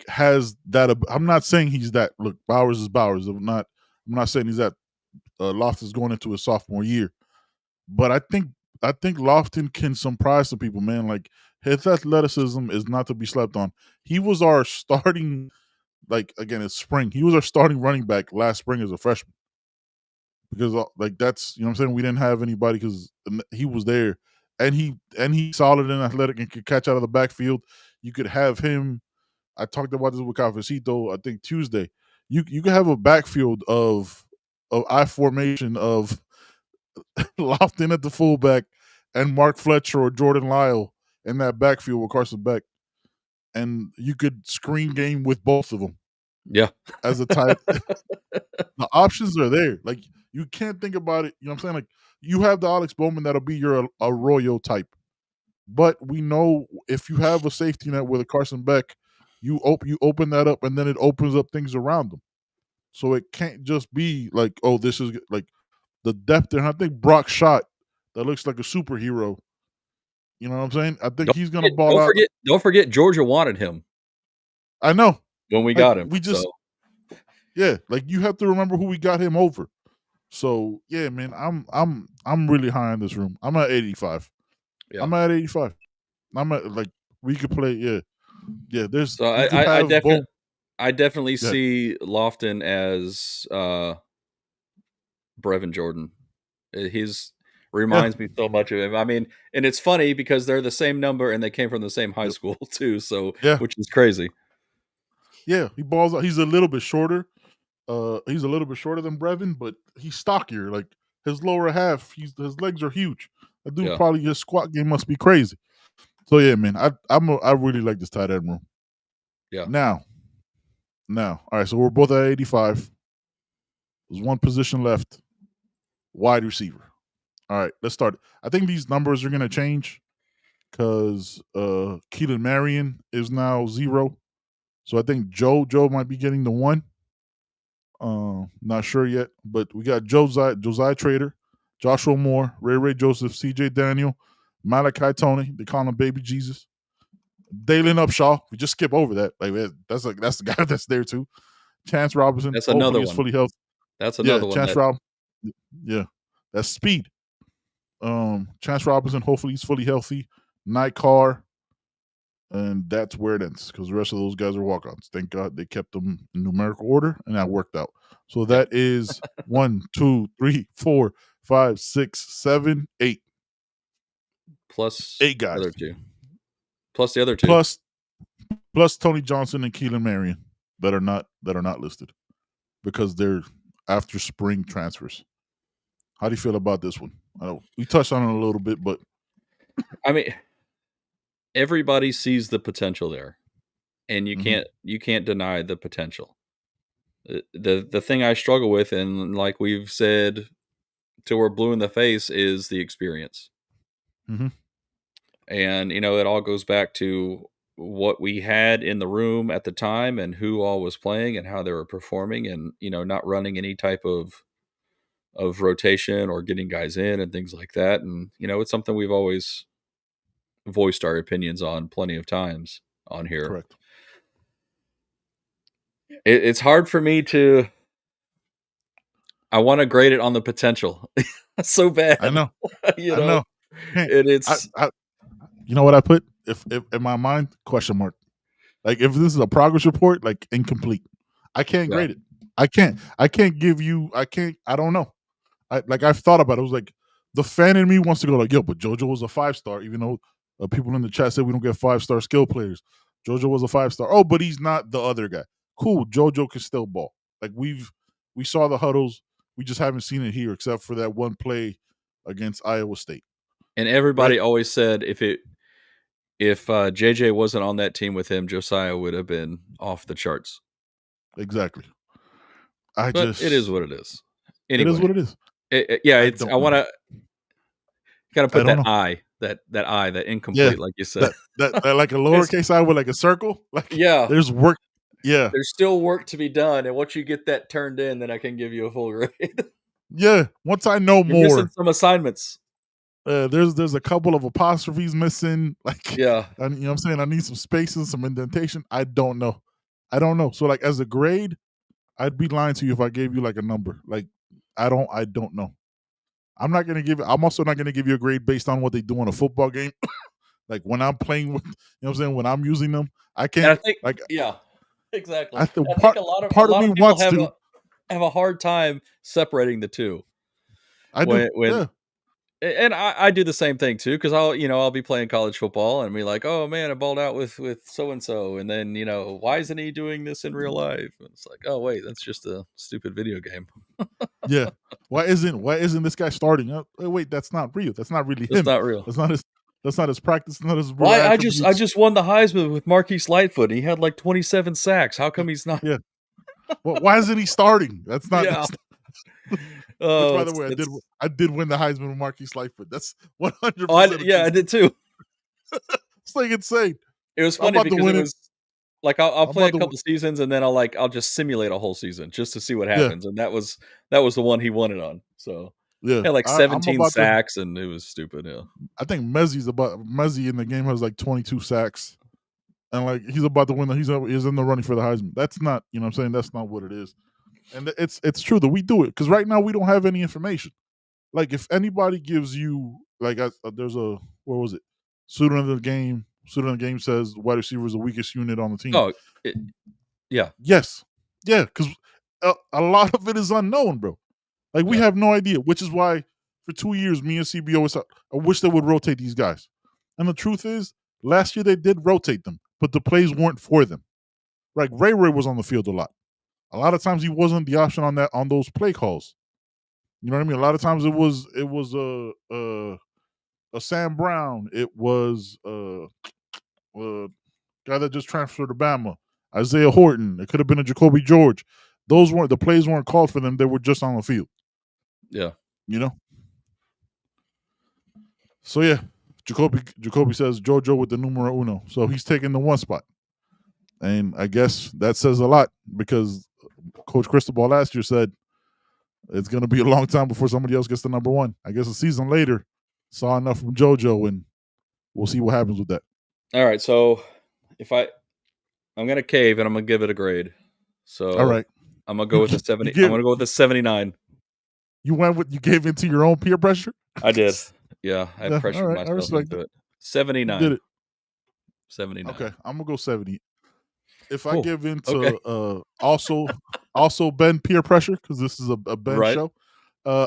[SPEAKER 3] has that. I'm not saying he's that. Look, Bowers is Bowers. I'm not saying he's that. Lofton's going into his sophomore year, but I think Lofton can surprise some people, man. Like his athleticism is not to be slept on. He was our starting, again, it's spring. He was our starting running back last spring as a freshman. Because that's, you know what I'm saying, we didn't have anybody because he was there, and he solid and athletic and could catch out of the backfield. You could have him. I talked about this with Cafecito, I think Tuesday. You could have a backfield of I formation of Lofton at the fullback and Mark Fletcher or Jordan Lyle in that backfield with Carson Beck, and you could screen game with both of them.
[SPEAKER 4] Yeah,
[SPEAKER 3] as a tight. The options are there. You can't think about it. You know what I'm saying? You have the Alex Bowman that'll be your Arroyo type. But we know if you have a safety net with a Carson Beck, you open that up and then it opens up things around them. So it can't just be like, oh, this is like the depth there. And I think Brock Shot, that looks like a superhero. You know what I'm saying? I think he's gonna ball out.
[SPEAKER 4] Don't forget Georgia wanted him
[SPEAKER 3] I know.
[SPEAKER 4] when we
[SPEAKER 3] Like
[SPEAKER 4] got him.
[SPEAKER 3] we just
[SPEAKER 4] So
[SPEAKER 3] yeah, like you have to remember who we got him over. So yeah, man, I'm really high in this room. I'm at 85.
[SPEAKER 4] yeah.
[SPEAKER 3] I'm at 85. I'm at like we could play. Yeah. There's
[SPEAKER 4] So
[SPEAKER 3] we could have both.
[SPEAKER 4] I definitely
[SPEAKER 3] Yeah.
[SPEAKER 4] see Lofton as Brevin Jordan. He's reminds me so much of him. I mean, and it's funny because they're the same number and they came from the same high school too. So
[SPEAKER 3] Yeah.
[SPEAKER 4] which is crazy.
[SPEAKER 3] Yeah, he balls out. He's a little bit shorter. He's a little bit shorter than Brevin, but he's stockier. Like his lower half, his legs are huge. I do
[SPEAKER 4] Yeah.
[SPEAKER 3] probably his squat game must be crazy. So yeah, man, I really like this tight end room.
[SPEAKER 4] Yeah.
[SPEAKER 3] Now, all right. So we're both at 85. There's one position left. Wide receiver. All right, let's start. I think these numbers are gonna change because Keelan Marion is now 0. So I think Joe might be getting the 1. Not sure yet, but we got Josiah Trader, Joshua Moore, Ray Joseph, CJ Daniel, Malachi Tony. They call him Baby Jesus. Dalen Upshaw. We just skip over that. Like that's the guy that's there too. Chance Robinson.
[SPEAKER 4] That's another
[SPEAKER 3] Hopefully
[SPEAKER 4] one.
[SPEAKER 3] fully healthy.
[SPEAKER 4] That's another one.
[SPEAKER 3] Chance Rob. Yeah, that's speed. Chance Robinson. Hopefully he's fully healthy. Night Carr. And that's where it ends because the rest of those guys are walk-ons. Thank God they kept them in numerical order, and that worked out. So that is 1, 2, 3, 4, 5, 6, 7, 8.
[SPEAKER 4] Plus
[SPEAKER 3] 8 guys.
[SPEAKER 4] The other two. Plus the other two.
[SPEAKER 3] Plus Tony Johnson and Keelan Marion that are not listed because they're after spring transfers. How do you feel about this one? We touched on it a little bit, but
[SPEAKER 4] I mean, everybody sees the potential there, and you can't deny the potential. The thing I struggle with, and like we've said till we're blue in the face, is the experience.
[SPEAKER 3] Mm-hmm.
[SPEAKER 4] And it all goes back to what we had in the room at the time and who all was playing and how they were performing, and not running any type of rotation or getting guys in and things like that. And it's something we've always voiced our opinions on plenty of times on here.
[SPEAKER 3] Correct.
[SPEAKER 4] It's hard for me to. I want to grade it on the potential so bad.
[SPEAKER 3] I know.
[SPEAKER 4] I
[SPEAKER 3] know.
[SPEAKER 4] And it's.
[SPEAKER 3] You know what I put? If in my mind, question mark. Like if this is a progress report, like incomplete. I can't grade it. I can't give you. I don't know. I've thought about it. It was like the fan in me wants to go like, yo, but JoJo was a 5-star, even though people in the chat said we don't get 5-star skill players. JoJo was a 5-star. Oh, but he's not the other guy. Cool. JoJo can still ball. Like we saw the huddles. We just haven't seen it here except for that one play against Iowa State.
[SPEAKER 4] And everybody always said if JJ wasn't on that team with him, Josiah would have been off the charts.
[SPEAKER 3] Exactly.
[SPEAKER 4] It is what it is.
[SPEAKER 3] It
[SPEAKER 4] Anyway,
[SPEAKER 3] is what it is.
[SPEAKER 4] I want to kind of put that incomplete, like you said.
[SPEAKER 3] That like a lowercase I with like a circle. Like there's work. Yeah,
[SPEAKER 4] there's still work to be done, and once you get that turned in, then I can give you a full grade.
[SPEAKER 3] Yeah, once I know
[SPEAKER 4] You're
[SPEAKER 3] more.
[SPEAKER 4] missing some assignments.
[SPEAKER 3] There's a couple of apostrophes missing. Like
[SPEAKER 4] yeah,
[SPEAKER 3] you know what I'm saying? I need some spaces, some indentation. I don't know. So like as a grade, I'd be lying to you if I gave you like a number. Like I don't know. I'm also not gonna give you a grade based on what they do in a football game. Like when I'm playing with, what I'm saying, when I'm using them, I can't.
[SPEAKER 4] And I think, exactly. I think
[SPEAKER 3] part
[SPEAKER 4] a lot of
[SPEAKER 3] me
[SPEAKER 4] people
[SPEAKER 3] wants to
[SPEAKER 4] have a hard time separating the two.
[SPEAKER 3] I do.
[SPEAKER 4] And I do the same thing too, because I'll be playing college football and be like, oh man, I balled out with so and so, and then why isn't he doing this in real life? And it's like, oh wait, that's just a stupid video game.
[SPEAKER 3] Yeah, why isn't this guy starting? Oh, wait, that's not real. That's not really him.
[SPEAKER 4] That's not real.
[SPEAKER 3] That's not his practice. Not his.
[SPEAKER 4] Why I just won the Heisman with Marquise Lightfoot. He had like 27 sacks. How come he's not?
[SPEAKER 3] Yeah. Well, why isn't he starting? That's not.
[SPEAKER 4] Yeah.
[SPEAKER 3] Which, by the way, I did win the Heisman with Marquise Lightfoot. That's 100%.
[SPEAKER 4] I did too.
[SPEAKER 3] It's like insane.
[SPEAKER 4] It was funny because Like I'll
[SPEAKER 3] I'm
[SPEAKER 4] play a
[SPEAKER 3] about to.
[SPEAKER 4] couple seasons and then I'll just simulate a whole season just to see what
[SPEAKER 3] Yeah,
[SPEAKER 4] happens. And that was the one he won it on. So
[SPEAKER 3] yeah.
[SPEAKER 4] had like
[SPEAKER 3] I'm
[SPEAKER 4] 17
[SPEAKER 3] about to.
[SPEAKER 4] sacks and it was stupid. Yeah.
[SPEAKER 3] I think Mezzi in the game has like 22 sacks, and like he's about to win. He's in the running for the Heisman. That's not, you know what I'm saying. That's not what it is. And it's true that we do it because right now we don't have any information. Like if anybody gives you like there's a what was it? Student of the game. Student of the game says wide receiver is the weakest unit on the team.
[SPEAKER 4] Oh, yeah.
[SPEAKER 3] Yes, yeah, because a lot of it is unknown, bro. Like we
[SPEAKER 4] Yeah.
[SPEAKER 3] have no idea, which is why for 2 years me and CB always I wish they would rotate these guys. And the truth is, last year they did rotate them, but the plays weren't for them. Like Ray was on the field a lot. A lot of times he wasn't the option on those play calls. You know what I mean? A lot of times it was a Sam Brown. It was a guy that just transferred to Bama, Isaiah Horton. It could have been a Jacoby George. The plays weren't called for them. They were just on the field.
[SPEAKER 4] Yeah.
[SPEAKER 3] You know. So yeah, Jacoby says JoJo with the numero uno. So he's taking the 1 spot, and I guess that says a lot because Coach Cristobal last year said it's going to be a long time before somebody else gets the number 1. I guess a season later saw enough from JoJo, and we'll see what happens with that.
[SPEAKER 4] All right. So I'm gonna cave and I'm gonna give it a grade. So
[SPEAKER 3] All right,
[SPEAKER 4] I'm gonna go with a 70. I'm gonna go with a 79.
[SPEAKER 3] you gave into your own peer pressure.
[SPEAKER 4] I did. Yeah, I
[SPEAKER 3] Yeah,
[SPEAKER 4] pressured
[SPEAKER 3] all right, I
[SPEAKER 4] myself
[SPEAKER 3] respect
[SPEAKER 4] into
[SPEAKER 3] it.
[SPEAKER 4] it. 79.
[SPEAKER 3] You did it.
[SPEAKER 4] 79.
[SPEAKER 3] Okay, I'm gonna go 70. If I
[SPEAKER 4] Cool.
[SPEAKER 3] give in to
[SPEAKER 4] Okay.
[SPEAKER 3] also Ben peer pressure because this is a Ben
[SPEAKER 4] Right.
[SPEAKER 3] show,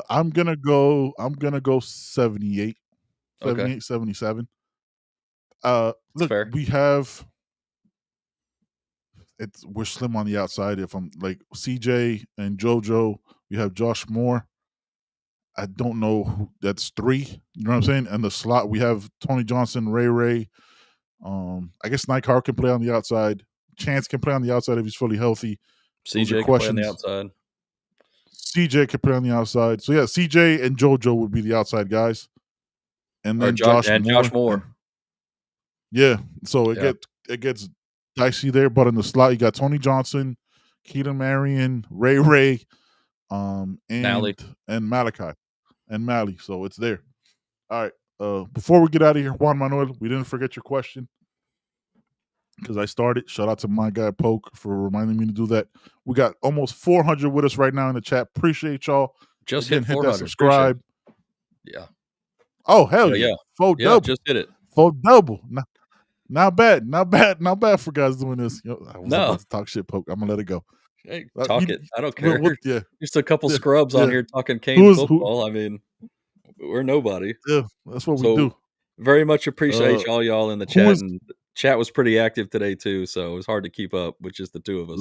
[SPEAKER 3] I'm gonna go 78,
[SPEAKER 4] Okay.
[SPEAKER 3] 77. Look,
[SPEAKER 4] fair.
[SPEAKER 3] we're slim on the outside. If I'm like CJ and JoJo, we have Josh Moore. I don't know who that's 3. You know what I'm saying? And the slot we have Tony Johnson, Ray. I guess Nycar can play on the outside. Chance can play on the outside if he's fully healthy. Those are
[SPEAKER 4] CJ can play on the
[SPEAKER 3] questions.
[SPEAKER 4] outside.
[SPEAKER 3] CJ can play on the outside. So yeah, CJ and JoJo would be the outside guys, and then Josh Moore. Yeah, so
[SPEAKER 4] Yeah.
[SPEAKER 3] it gets dicey there. But in the slot, you got Tony Johnson, Keaton Marion, Ray,
[SPEAKER 4] Mally.
[SPEAKER 3] and Malachi and Mally. So it's there. All right. Before we get out of here, Juan Manuel, we didn't forget your question because I started. Shout out to my guy Poke for reminding me to do that. We got almost 400 with us right now in the chat. Appreciate y'all.
[SPEAKER 4] Just
[SPEAKER 3] Again,
[SPEAKER 4] hit 400.
[SPEAKER 3] that subscribe.
[SPEAKER 4] Yeah.
[SPEAKER 3] Oh hell yeah!
[SPEAKER 4] Yeah.
[SPEAKER 3] Full
[SPEAKER 4] Yeah.
[SPEAKER 3] double.
[SPEAKER 4] Just hit it.
[SPEAKER 3] Full double. Not bad for guys doing this. I was about to talk shit, Poke. I'm gonna let it go.
[SPEAKER 4] Hey, talk it. I don't care.
[SPEAKER 3] Yeah,
[SPEAKER 4] Just a couple scrubs on here talking cane football. I mean, we're nobody.
[SPEAKER 3] Yeah, that's what we do.
[SPEAKER 4] Very much appreciate y'all in the chat. And the chat was pretty active today too, so it was hard to keep up with just the 2 of us.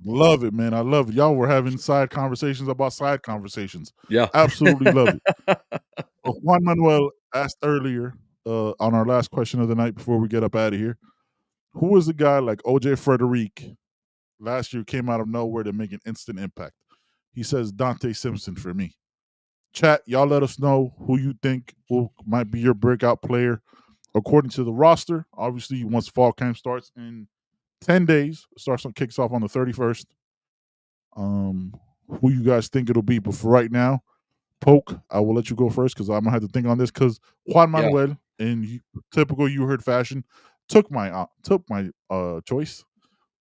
[SPEAKER 3] Love it, man. I love it. Y'all were having side conversations about side conversations.
[SPEAKER 4] Yeah,
[SPEAKER 3] absolutely love it. Juan Manuel asked earlier on our last question of the night before we get up out of here, who is a guy like OJ Frederick last year came out of nowhere to make an instant impact? He says Dante Simpson for me. Chat, y'all let us know who you think might be your breakout player according to the roster. Obviously, once fall camp starts in 10 days, kicks off on the 31st. Who you guys think it'll be? But for right now, Poke, I will let you go first because I'm gonna have to think on this because Juan Manuel, in typical you heard fashion, took my choice,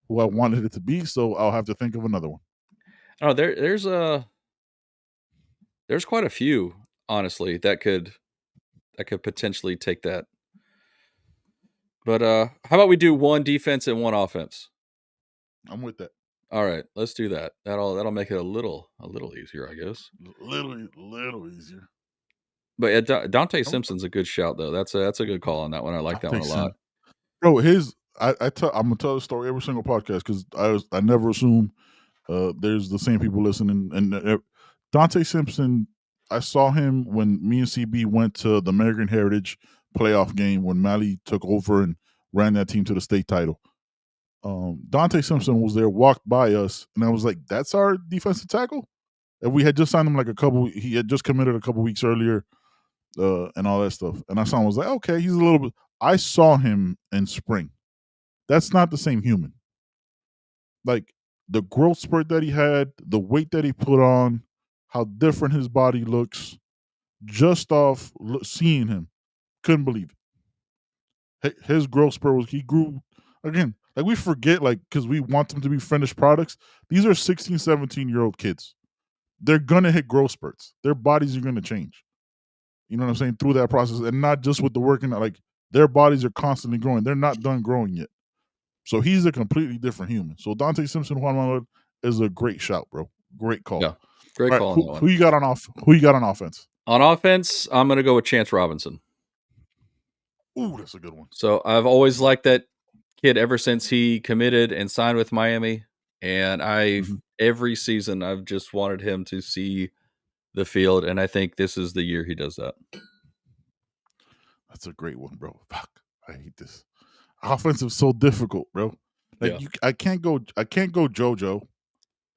[SPEAKER 3] who I wanted it to be. So I'll have to think of another one.
[SPEAKER 4] Oh, there's quite a few, honestly, that could potentially take that. But how about we do one defense and one offense?
[SPEAKER 3] I'm with that.
[SPEAKER 4] All right, let's do that. That'll make it a little easier, I guess.
[SPEAKER 3] Little easier.
[SPEAKER 4] But yeah, Dante Simpson's a good shout, though. That's a good call on that one. I like that one a lot.
[SPEAKER 3] Bro, I'm gonna tell the story every single podcast because I never assume there's the same people listening. And Dante Simpson, I saw him when me and CB went to the American Heritage playoff game when Mally took over and ran that team to the state title. Dante Simpson was there, walked by us, and I was like, "That's our defensive tackle." And we had just signed him he had just committed a couple weeks earlier, and all that stuff. And I saw him, was like, "Okay, he's a little bit." I saw him in spring. That's not the same human. Like the growth spurt that he had, the weight that he put on, how different his body looks, just off seeing him, couldn't believe it. His growth spurt was he grew again. Like we forget, like because we want them to be finished products. These are 16, 17-year-old kids. They're gonna hit growth spurts. Their bodies are gonna change. You know what I'm saying? Through that process, and not just with the working. Like their bodies are constantly growing. They're not done growing yet. So he's a completely different human. So Dante Simpson, Juan Manuel is a great shout, bro. Great call.
[SPEAKER 4] Yeah, great
[SPEAKER 3] All
[SPEAKER 4] call
[SPEAKER 3] right,
[SPEAKER 4] on that one.
[SPEAKER 3] who you got on off? Who you got on offense?
[SPEAKER 4] On offense, I'm going to go with Chance Robinson.
[SPEAKER 3] Ooh, that's a good one.
[SPEAKER 4] So I've always liked that kid ever since he committed and signed with Miami. And every season I've just wanted him to see the field, and I think this is the year he does that.
[SPEAKER 3] That's a great one, bro. Fuck, I hate this. Offensive so difficult, bro. Like I can't go JoJo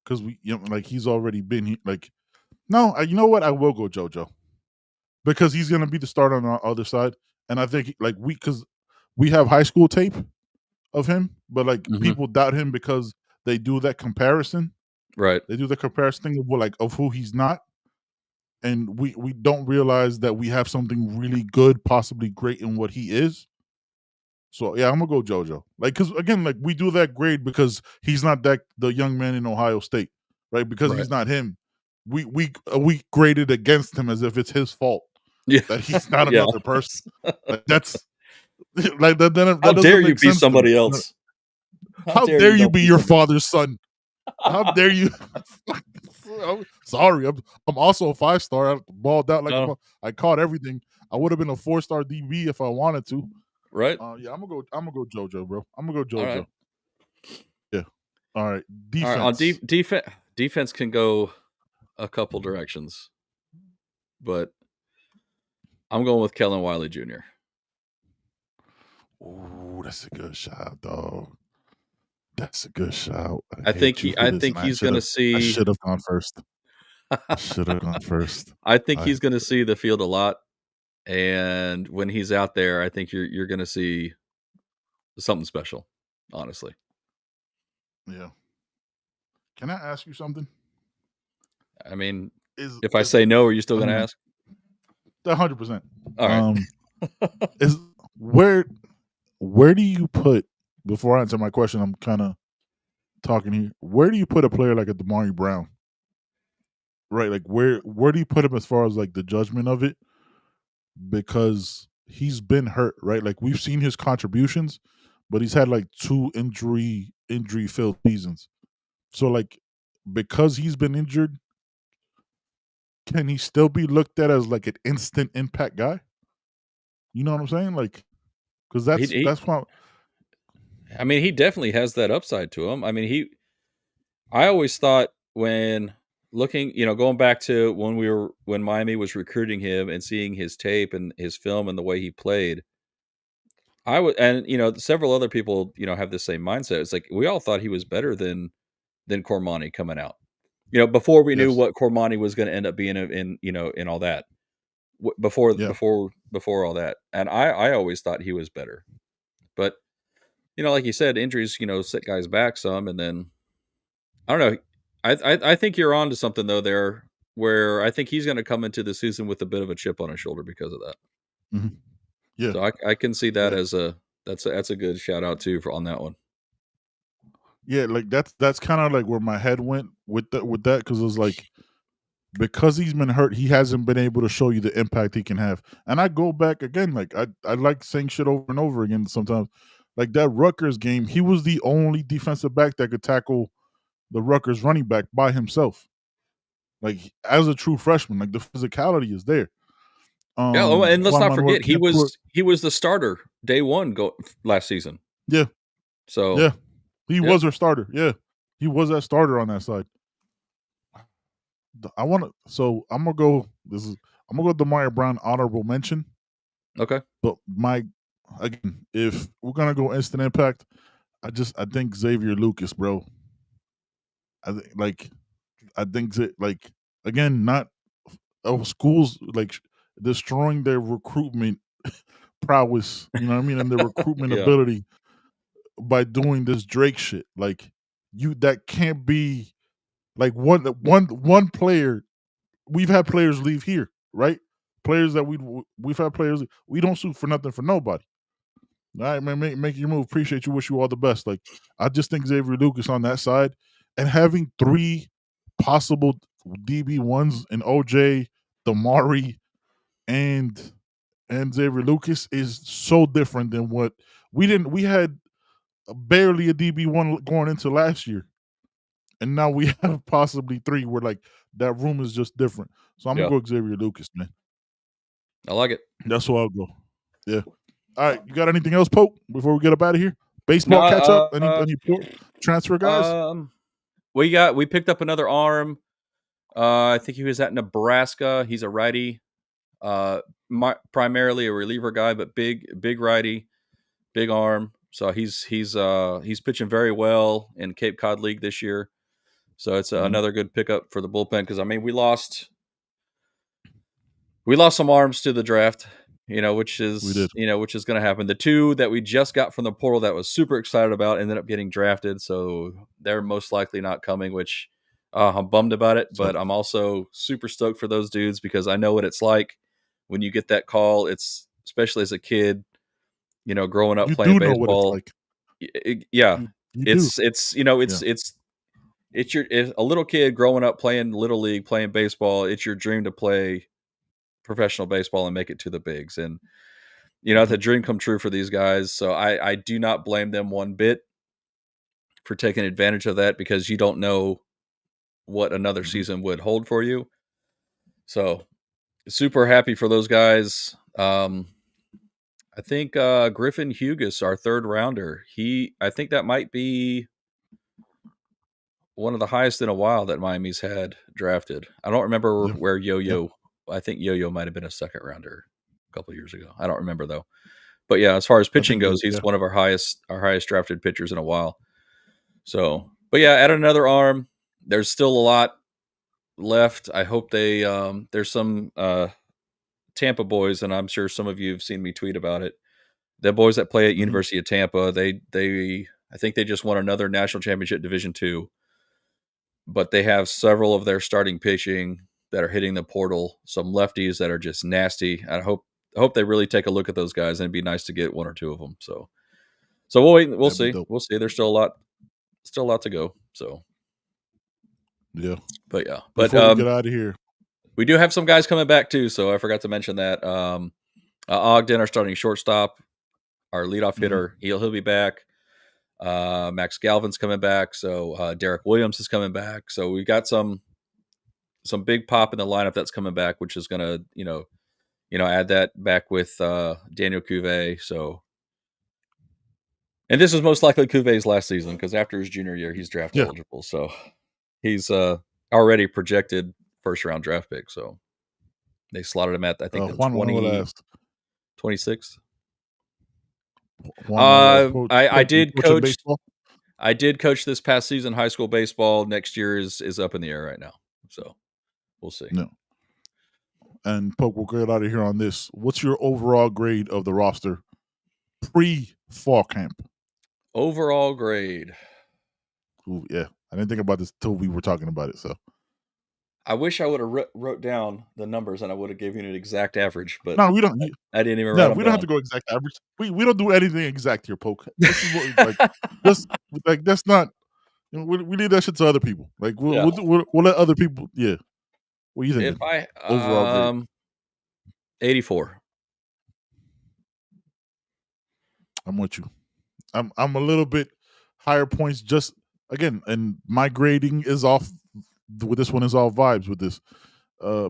[SPEAKER 3] because like he's already been here. Like, no, you know what? I will go JoJo because he's gonna be the starter on the other side, and I think like because we have high school tape of him, but like people doubt him because they do that comparison.
[SPEAKER 4] Right.
[SPEAKER 3] They do the comparison thing of who he's not. And we don't realize that we have something really good, possibly great in what he is. So yeah, I'm gonna go JoJo. Like, cause again, like we do that grade because he's not the young man in Ohio State, right? Because he's not him. We graded against him as if it's his fault.
[SPEAKER 4] Yeah.
[SPEAKER 3] That he's not another person. Like, that's like that.
[SPEAKER 4] How dare you be somebody else?
[SPEAKER 3] How dare you be your father's son? How dare you? I'm sorry, I'm also a 5-star. I balled out like I caught everything. I would have been a 4-star DB if I wanted to.
[SPEAKER 4] Right?
[SPEAKER 3] Yeah, I'm gonna go JoJo, bro. I'm gonna go JoJo.
[SPEAKER 4] All right.
[SPEAKER 3] Yeah. All right. Defense.
[SPEAKER 4] All right, on defense can go a couple directions, but I'm going with Kellen Wy Jr.
[SPEAKER 3] Ooh, that's a good shout, dog. That's a good shout.
[SPEAKER 4] I think he's going to see.
[SPEAKER 3] I should have gone first. I should have gone first.
[SPEAKER 4] I think he's going to see the field a lot, and when he's out there, I think you're going to see something special. Honestly.
[SPEAKER 3] Yeah. Can I ask you something?
[SPEAKER 4] I mean, if I say no, are you still going to ask?
[SPEAKER 3] 100%.
[SPEAKER 4] All right.
[SPEAKER 3] Is where do you put, before I answer my question, I'm kind of talking here. Where do you put a player like a Damari Brown? Right, like where do you put him as far as like the judgment of it? Because he's been hurt, right? Like we've seen his contributions, but he's had like 2 injury filled seasons. So like because he's been injured, can he still be looked at as like an instant impact guy? You know what I'm saying? Like, because that's why.
[SPEAKER 4] I mean, he definitely has that upside to him. I mean, I always thought when looking, going back to when Miami was recruiting him and seeing his tape and his film and the way he played, several other people, have the same mindset. It's like we all thought he was better than Cormani coming out. Before we knew what Cormani was going to end up being in all that. Before all that, and I always thought he was better, but like you said, injuries set guys back some, and then I don't know. I think you're on to something though there, where I think he's going to come into the season with a bit of a chip on his shoulder because of that.
[SPEAKER 3] Mm-hmm. Yeah,
[SPEAKER 4] so I can see that as that's a good shout out too on that one.
[SPEAKER 3] Yeah, like that's kind of like where my head went with that because it was like, because he's been hurt, he hasn't been able to show you the impact he can have. And I go back again, like I like saying shit over and over again sometimes. Like that Rutgers game, he was the only defensive back that could tackle the Rutgers running back by himself. Like as a true freshman, like the physicality is there.
[SPEAKER 4] And let's not forget he was the starter day one last season.
[SPEAKER 3] Yeah.
[SPEAKER 4] So
[SPEAKER 3] yeah, he was our starter. Yeah, he was that starter on that side. I'm gonna go Damari Brown honorable mention.
[SPEAKER 4] Okay.
[SPEAKER 3] But again, if we're gonna go instant impact, I think Xavier Lucas, bro. I think again, not schools like destroying their recruitment prowess, you know what I mean, and their recruitment ability by doing this Drake shit. Like that can't be like one player. We've had players leave here, right? Players that we've had players. We don't suit for nothing for nobody. All right, man, make your move. Appreciate you. Wish you all the best. Like I just think Xavier Lucas on that side and having 3 possible DB1s in OJ, Damari, and Xavier Lucas is so different than what we didn't. We had barely a DB1 going into last year, and now we have possibly 3. Where like that room is just different. So I'm gonna go Xavier Lucas, man.
[SPEAKER 4] I like it.
[SPEAKER 3] That's who I'll go. Yeah. All right, you got anything else, Pope? Before we get up out of here, baseball catch up. Any transfer guys?
[SPEAKER 4] We picked up another arm. I think he was at Nebraska. He's a righty, primarily a reliever guy, but big righty, big arm. So he's pitching very well in Cape Cod League this year. So it's another good pickup for the bullpen because I mean we lost some arms to the draft, which is going to happen. The 2 that we just got from the portal that was super excited about ended up getting drafted, so they're most likely not coming, which I'm bummed about it, but I'm also super stoked for those dudes because I know what it's like when you get that call. It's especially as a kid, growing up playing baseball. Know what it's like. It's a little kid growing up playing little league, playing baseball. It's your dream to play professional baseball and make it to the bigs, and it's a dream come true for these guys. So I do not blame them one bit for taking advantage of that because you don't know what another season would hold for you. So super happy for those guys. I think Griffin Hugas, our 3rd rounder, I think that might be one of the highest in a while that Miami's had drafted. I don't remember where Yo-Yo. I think Yo-Yo might have been a 2nd rounder a couple of years ago. I don't remember though. But yeah, as far as pitching goes, he's one of our highest drafted pitchers in a while. So, but yeah, add another arm. There's still a lot left. I hope there's some Tampa boys, and I'm sure some of you have seen me tweet about it. The boys that play at University of Tampa, I think they just won another national championship Division II. But they have several of their starting pitching that are hitting the portal, some lefties that are just nasty. I hope they really take a look at those guys, and it'd be nice to get 1 or 2 of them. So we'll wait. We'll see. We'll see. There's still a lot to go. So
[SPEAKER 3] yeah,
[SPEAKER 4] but yeah,
[SPEAKER 3] before we get out of here,
[SPEAKER 4] we do have some guys coming back too. So I forgot to mention that Ogden, our starting shortstop, our leadoff hitter, he'll be back. Max Galvin's coming back, so Derek Williams is coming back. So we got some big pop in the lineup that's coming back, which is gonna add that back with Daniel Cuvée. So, and this is most likely Cuvé's last season because after his junior year, he's draft eligible. So he's already projected 1st round draft pick. So they slotted him at I think the 26th. I did coach. Baseball? I did coach this past season high school baseball. Next year is up in the air right now, so we'll see.
[SPEAKER 3] No. And Poke, we'll get out of here on this. What's your overall grade of the roster pre-fall camp?
[SPEAKER 4] Overall grade.
[SPEAKER 3] Ooh, yeah, I didn't think about this till we were talking about it. So
[SPEAKER 4] I wish I would have wrote down the numbers and I would have given you an exact average, but
[SPEAKER 3] no, we don't.
[SPEAKER 4] I didn't even. No,
[SPEAKER 3] we don't have to go exact average. We don't do anything exact here, Poke. This is what, that's not. We leave that shit to other people. Like we'll let other people. Yeah. What do you think?
[SPEAKER 4] Overall grade? 84.
[SPEAKER 3] I'm with you. I'm a little bit higher points. Just again, and my grading is off. With this one is all vibes with this,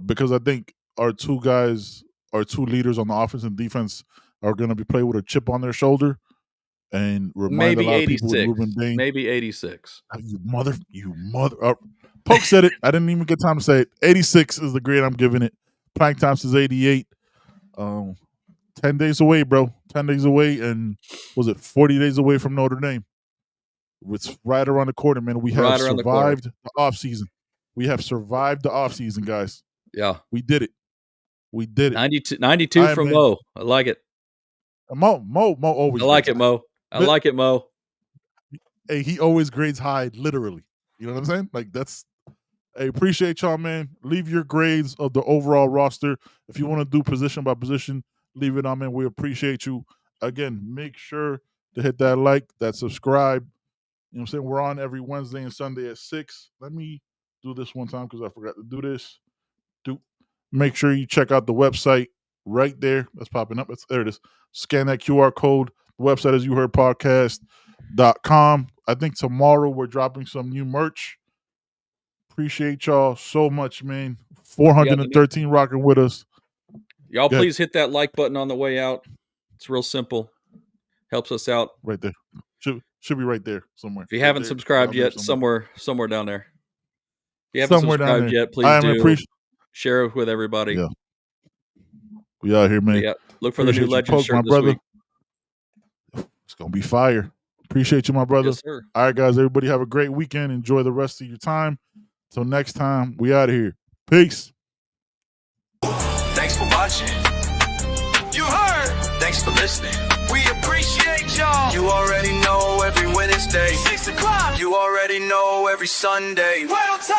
[SPEAKER 3] because I think our 2 guys, our 2 leaders on the offense and defense, are going to be playing with a chip on their shoulder, and remind
[SPEAKER 4] maybe
[SPEAKER 3] a lot
[SPEAKER 4] 86.
[SPEAKER 3] of people with Ruben Bain.
[SPEAKER 4] Maybe 86.
[SPEAKER 3] You mother. Poke said it. I didn't even get time to say it. 86 is the grade I'm giving it. Plank Times is 88. 10 days away, bro. 10 days away, and was it 40 days away from Notre Dame? It's right around the corner, man. We have survived the offseason. We have survived the offseason, guys.
[SPEAKER 4] Yeah.
[SPEAKER 3] We did it.
[SPEAKER 4] 92 from Mo. I like it.
[SPEAKER 3] Mo always.
[SPEAKER 4] I like it, Mo. I like it, Mo.
[SPEAKER 3] hey, he always grades high, literally. You know what I'm saying? Like that's. Hey, appreciate y'all, man. Leave your grades of the overall roster. If you want to do position by position, leave it on, man. We appreciate you. Again, make sure to hit that like, that subscribe. You know what I'm saying? We're on every Wednesday and Sunday at 6. Let me do this one time because I forgot to do this. Make sure you check out the website right there. That's popping up. There it is. Scan that QR code. The website is youheardpodcast.com. I think tomorrow we're dropping some new merch. Appreciate y'all so much, man. 413 rocking with us.
[SPEAKER 4] Y'all please hit that like button on the way out. It's real simple. Helps us out.
[SPEAKER 3] Right there. Should be right there somewhere.
[SPEAKER 4] If you haven't subscribed yet, somewhere down there. If you haven't
[SPEAKER 3] somewhere
[SPEAKER 4] subscribed yet, please do. Share it with everybody.
[SPEAKER 3] Yeah. We out here, man.
[SPEAKER 4] Yeah. Look for the new Legend shirt this week.
[SPEAKER 3] It's going to be fire. Appreciate you, my brother.
[SPEAKER 4] Yes, sir.
[SPEAKER 3] All right, guys. Everybody have a great weekend. Enjoy the rest of your time. Till next time, we out of here. Peace.
[SPEAKER 2] Thanks for watching. You heard. Thanks for listening. We appreciate y'all. You already know every Wednesday, 6 o'clock. You already know every Sunday. Right on time.